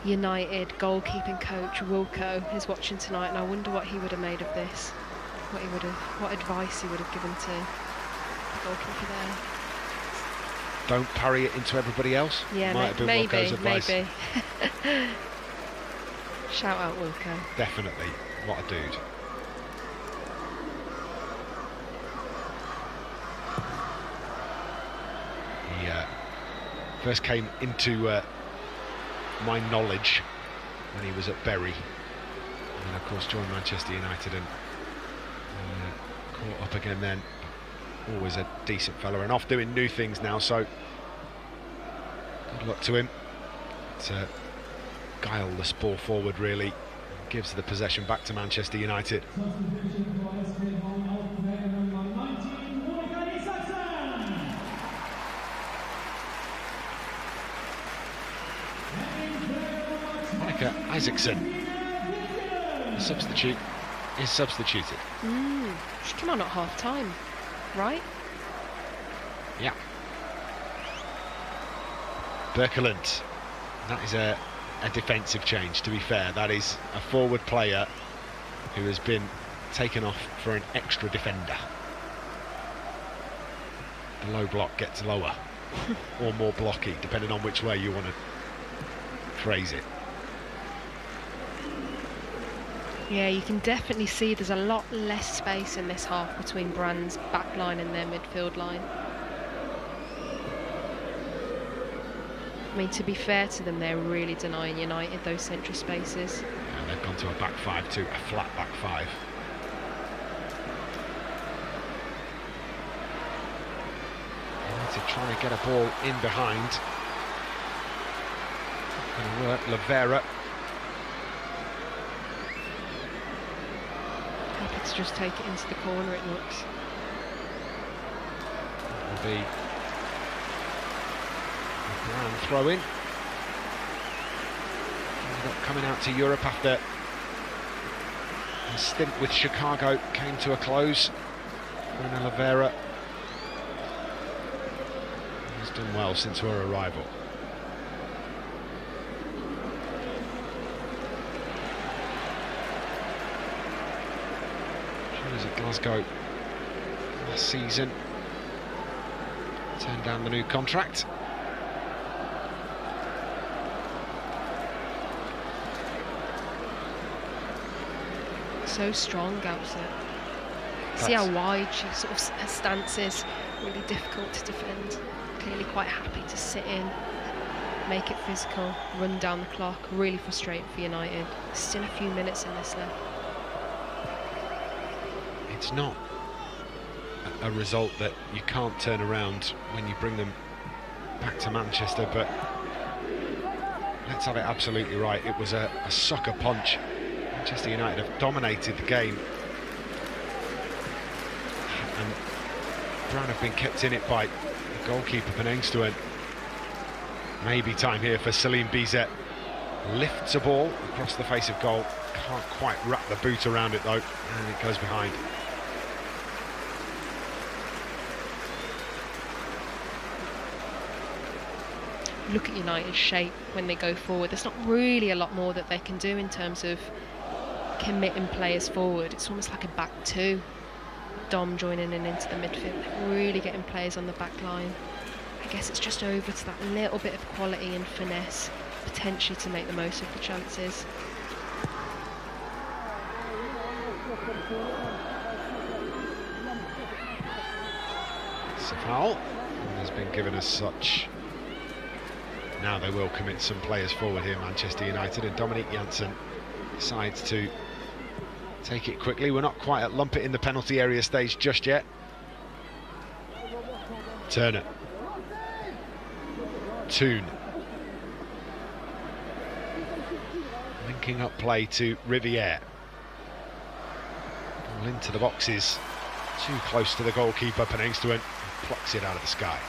United goalkeeping coach Wilco is watching tonight, and I wonder what he would have made of this. What advice he would have given to the goalkeeper there. don't parry it into everybody else. Yeah, might have been Wilco's advice. maybe. Shout out Wilco. Definitely, what a dude. He first came into my knowledge when he was at Bury, and then of course joined Manchester United and caught up again then. Always a decent fella and off doing new things now, so good luck to him. To guileless ball forward really, gives the possession back to Manchester United. Monica Isaacson, the substitute, is substituted. She came on at half time, right? Yeah. Birkeland, that is a defensive change, to be fair. That is a forward player who has been taken off for an extra defender. The low block gets lower or more blocky, depending on which way you want to phrase it. Yeah, you can definitely see there's a lot less space in this half between Brann's back line and their midfield line. I mean, to be fair to them, they're really denying United those central spaces. And they've gone to a back five to a flat back five. United trying to get a ball in behind. Going to work, Lavera. Happy to just take it into the corner, it looks. Will be Brann throw-in. Coming out to Europe after a stint with Chicago came to a close. Bruno Lavera has done well since her arrival. She was at Glasgow last season. Turned down the new contract. So strong, Gouser. See how wide she sort of her stance is. Really difficult to defend. Clearly quite happy to sit in, make it physical, run down the clock. Really frustrating for United. Still a few minutes in this left. It's not a result that you can't turn around when you bring them back to Manchester, but let's have it absolutely right. It was a sucker punch. Manchester United have dominated the game, and Brann have been kept in it by the goalkeeper Penengstuen. Maybe time here for Salim Bizet. Lifts a ball across the face of goal, can't quite wrap the boot around it though, and it goes behind. Look at United's shape when they go forward. There's not really a lot more that they can do in terms of committing players forward. It's almost like a back two. Dom joining in into the midfield, really getting players on the back line. I guess it's just over to that little bit of quality and finesse, potentially to make the most of the chances. It's a foul, and has been given as such. Now they will commit some players forward here, Manchester United, and Dominic Janssen decides to take it quickly. We're not quite at lump it in the penalty area stage just yet. Turner. Toon. Linking up play to Riviere. Ball into the boxes. Too close to the goalkeeper, Penengstuen plucks it out of the sky.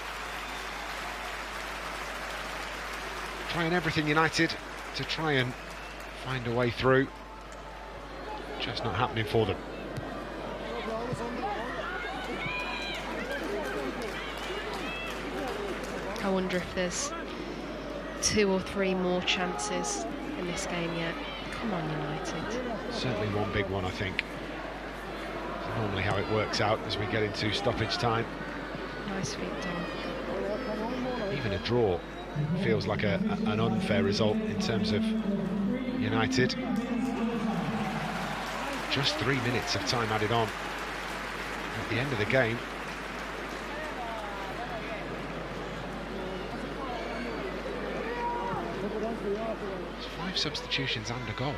Trying everything United to try and find a way through. Just not happening for them. I wonder if there's 2 or 3 more chances in this game yet. Come on, United. Certainly one big one, I think. It's normally how it works out as we get into stoppage time. Nice feet, Dom. Even a draw feels like an unfair result in terms of United. Just 3 minutes of time added on at the end of the game. It's 5 substitutions and a goal.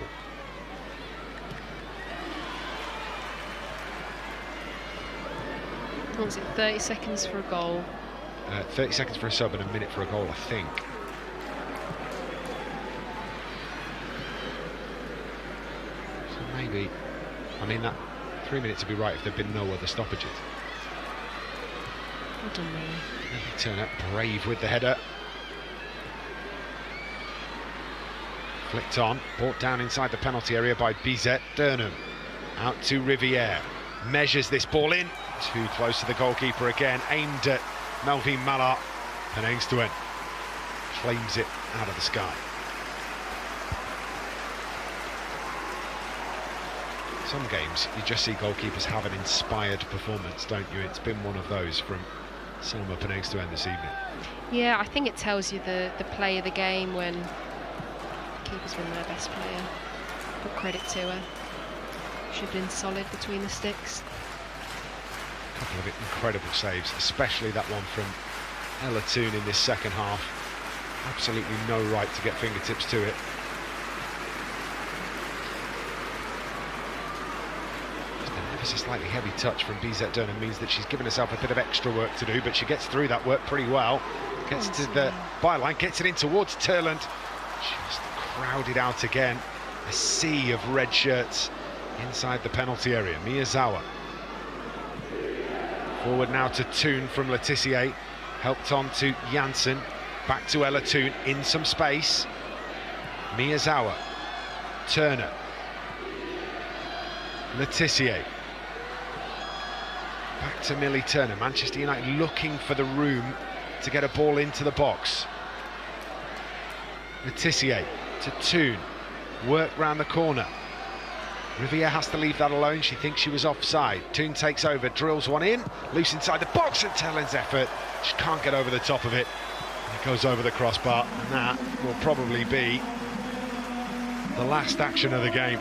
What was it, 30 seconds for a goal? 30 seconds for a sub and a minute for a goal, I think. So maybe, I mean, that 3 minutes would be right if there'd been no other stoppages. I don't know. Maybe Turner, brave with the header. Flicked on, brought down inside the penalty area by Bizet. Durnham out to Riviere, measures this ball in, too close to the goalkeeper again, aimed at Melvin Mallard, and Engstuen claims it out of the sky. Some games you just see goalkeepers have an inspired performance, don't you? It's been one of those from Selma Engstuen this evening. Yeah, I think it tells you the play of the game when keeper's been their best player. Put credit to her. Should have been solid between the sticks. A couple of incredible saves, especially that one from Ella Toon in this second half. Absolutely no right to get fingertips to it. Just an ever so slightly heavy touch from Bizet Durnham means that she's given herself a bit of extra work to do, but she gets through that work pretty well. Gets to the byline, gets it in towards Turland. Just crowded out again. A sea of red shirts inside the penalty area. Miyazawa. Forward now to Toon from Letizier. Helped on to Janssen. Back to Ella Toon in some space. Miyazawa. Turner. Letizier. Back to Millie Turner. Manchester United looking for the room to get a ball into the box. Letizier to Toon. Work round the corner. Riviere has to leave that alone. She thinks she was offside. Toon takes over, drills one in, loose inside the box, and Tellen's effort. She can't get over the top of it. It goes over the crossbar, and that will probably be the last action of the game.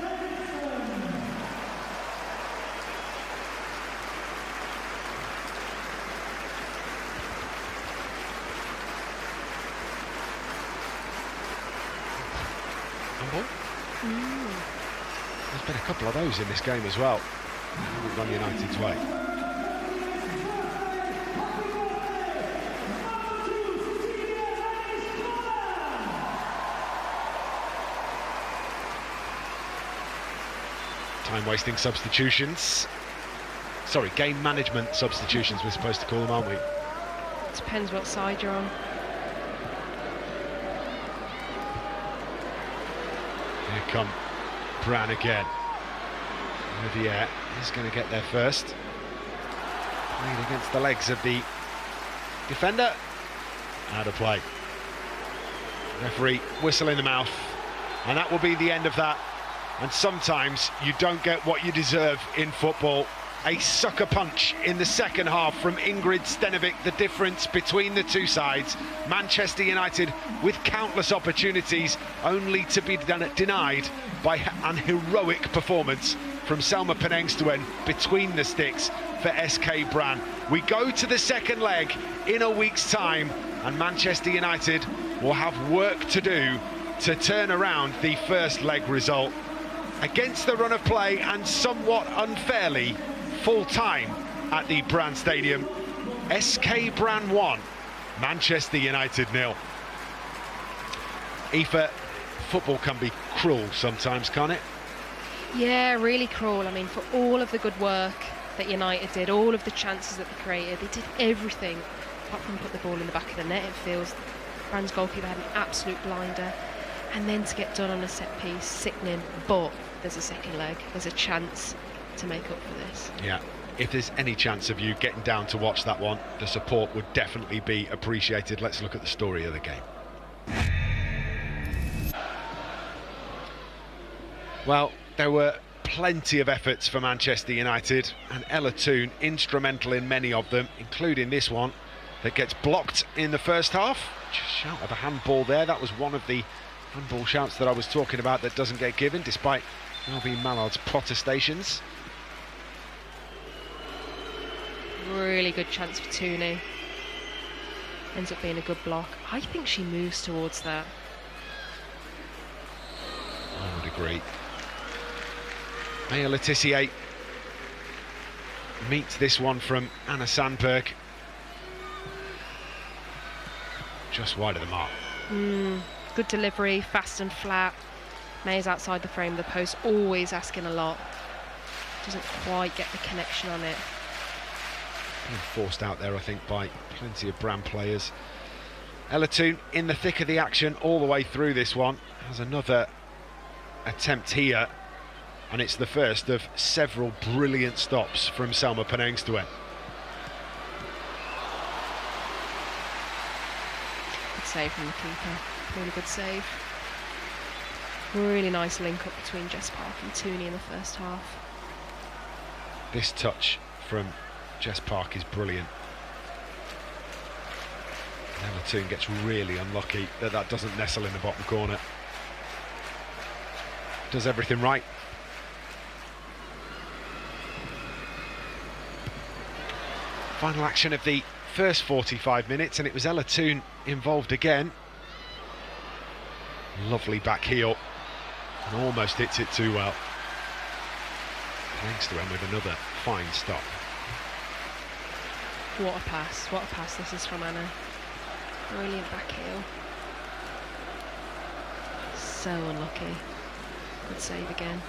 There's been a couple of those in this game as well. Haven't gone United's way. Time-wasting substitutions. Sorry, game management substitutions we're supposed to call them, aren't we? Depends what side you're on. Here come Brann again. Riviere is going to get there first. Played against the legs of the defender. Out of play. Referee whistle in the mouth, and that will be the end of that. And sometimes you don't get what you deserve in football. A sucker punch in the second half from Ingrid Stenevik, the difference between the two sides. Manchester United with countless opportunities, only to be denied by an heroic performance from Selma Engstuen between the sticks for SK Brann. We go to the second leg in a week's time, and Manchester United will have work to do to turn around the first leg result. Against the run of play, and somewhat unfairly, full-time at the Brann Stadium. SK Brann 1, Manchester United 0. Aoife, football can be cruel sometimes, can't it? Yeah, really cruel. I mean, for all of the good work that United did, all of the chances that they created, they did everything apart from put the ball in the back of the net. It feels Brann's goalkeeper had an absolute blinder, and then to get done on a set piece, sickening. But there's a second leg, there's a chance to make up for this. Yeah, if there's any chance of you getting down to watch that one, the support would definitely be appreciated. Let's look at the story of the game. Well, there were plenty of efforts for Manchester United, and Ella Toon instrumental in many of them, including this one. that gets blocked in the first half. Just shout of a handball there. That was one of the handball shouts that I was talking about that doesn't get given, despite Melvin Mallard's protestations. Really good chance for Tooney. Ends up being a good block. I think she moves towards that. I would agree. Maya Letitia meets this one from Anna Sandberg. Just wide of the mark. Good delivery, fast and flat. Maya's outside the frame of the post, always asking a lot. Doesn't quite get the connection on it. Being forced out there, I think, by plenty of Brann players. Ella Toon in the thick of the action all the way through this one. Has another attempt here, and it's the first of several brilliant stops from Selma Penengstuen. Good save from the keeper. Really good save. Really nice link up between Jess Park and Tooney in the first half. This touch from Jess Park is brilliant. Ella Toon gets really unlucky that that doesn't nestle in the bottom corner. Does everything right. Final action of the first 45 minutes, and it was Ella Toon involved again. Lovely back heel, and almost hits it too well. Thanks to him with another fine stop. What a pass this is from Anna. Brilliant back heel. So unlucky. Good save again.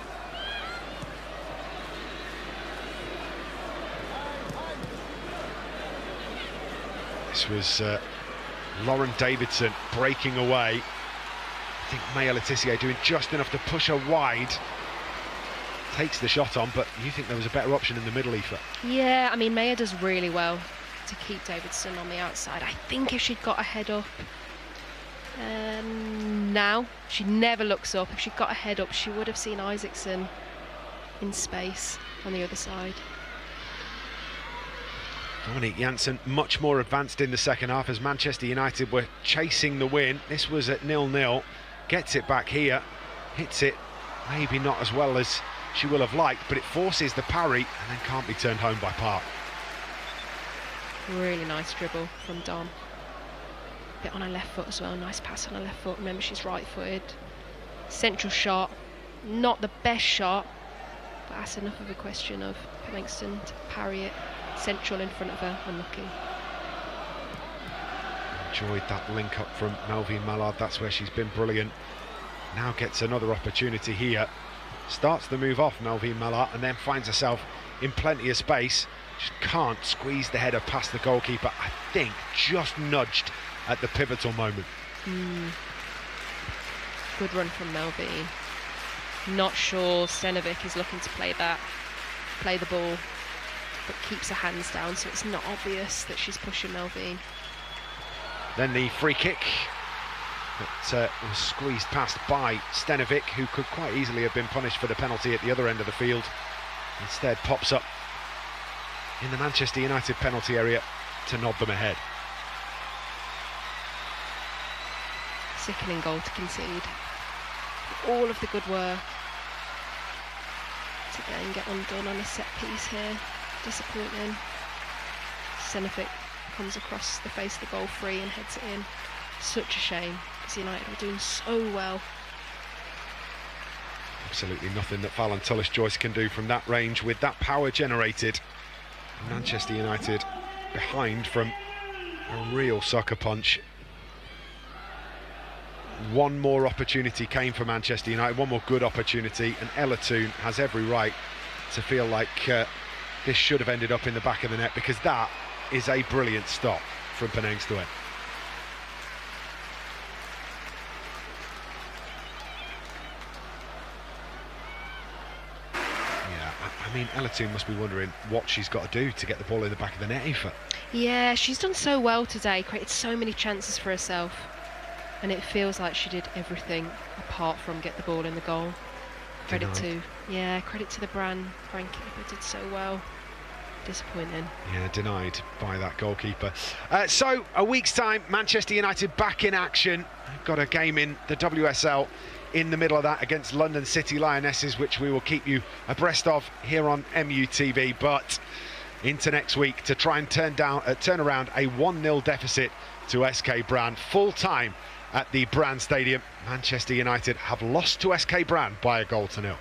This was Lauren Davidson breaking away. I think Maya Letitia doing just enough to push her wide. Takes the shot on, but you think there was a better option in the middle, Aoife? Yeah, I mean, Maya does really well to keep Davidson on the outside. I think if she'd got a head up, now she never looks up. If she'd got a head up, she would have seen Isaacson in space on the other side. Dominique Janssen much more advanced in the second half as Manchester United were chasing the win. This was at 0-0. Gets it back here, hits it maybe not as well as she will have liked, but it forces the parry and then can't be turned home by Park. Really nice dribble from Dom. Bit on her left foot as well, nice pass on her left foot. Remember, she's right-footed. Central shot, not the best shot, but that's enough of a question of Langston to parry it. Central in front of her, unlucky. Enjoyed that link up from Melvin Mallard, that's where she's been brilliant. Now gets another opportunity here. Starts the move off Melvin Mallard and then finds herself in plenty of space. Just can't squeeze the header past the goalkeeper. I think just nudged at the pivotal moment. Good run from Melvin. Not sure Stenovic is looking to play the ball, but keeps her hands down, so it's not obvious that she's pushing Melvin. Then the free kick that was squeezed past by Stenovic, who could quite easily have been punished for the penalty at the other end of the field. Instead pops up in the Manchester United penalty area to nod them ahead. Sickening goal to concede. All of the good work to then get undone on a set piece here. Disappointing. Stenovic comes across the face of the goal free and heads it in. Such a shame, because United were doing so well. Absolutely nothing that Fallon Tullis-Joyce can do from that range with that power generated. Manchester United behind from a real sucker punch. One more opportunity came for Manchester United, one more good opportunity, and Ella Toon has every right to feel like this should have ended up in the back of the net, because that is a brilliant stop from Penengstuen. I mean, Ella Toon must be wondering what she's got to do to get the ball in the back of the net, Aoife. Yeah, she's done so well today, created so many chances for herself, and it feels like she did everything apart from get the ball in the goal. Credit to the Brann keeper, did so well. Disappointing. Yeah, denied by that goalkeeper. So, a week's time, Manchester United back in action. Got a game in the WSL in the middle of that against London City Lionesses, which we will keep you abreast of here on MUTV. But into next week to try and turn around a 1-0 deficit to SK Brann. Full time at the Brann Stadium. Manchester United have lost to SK Brann by 1-0.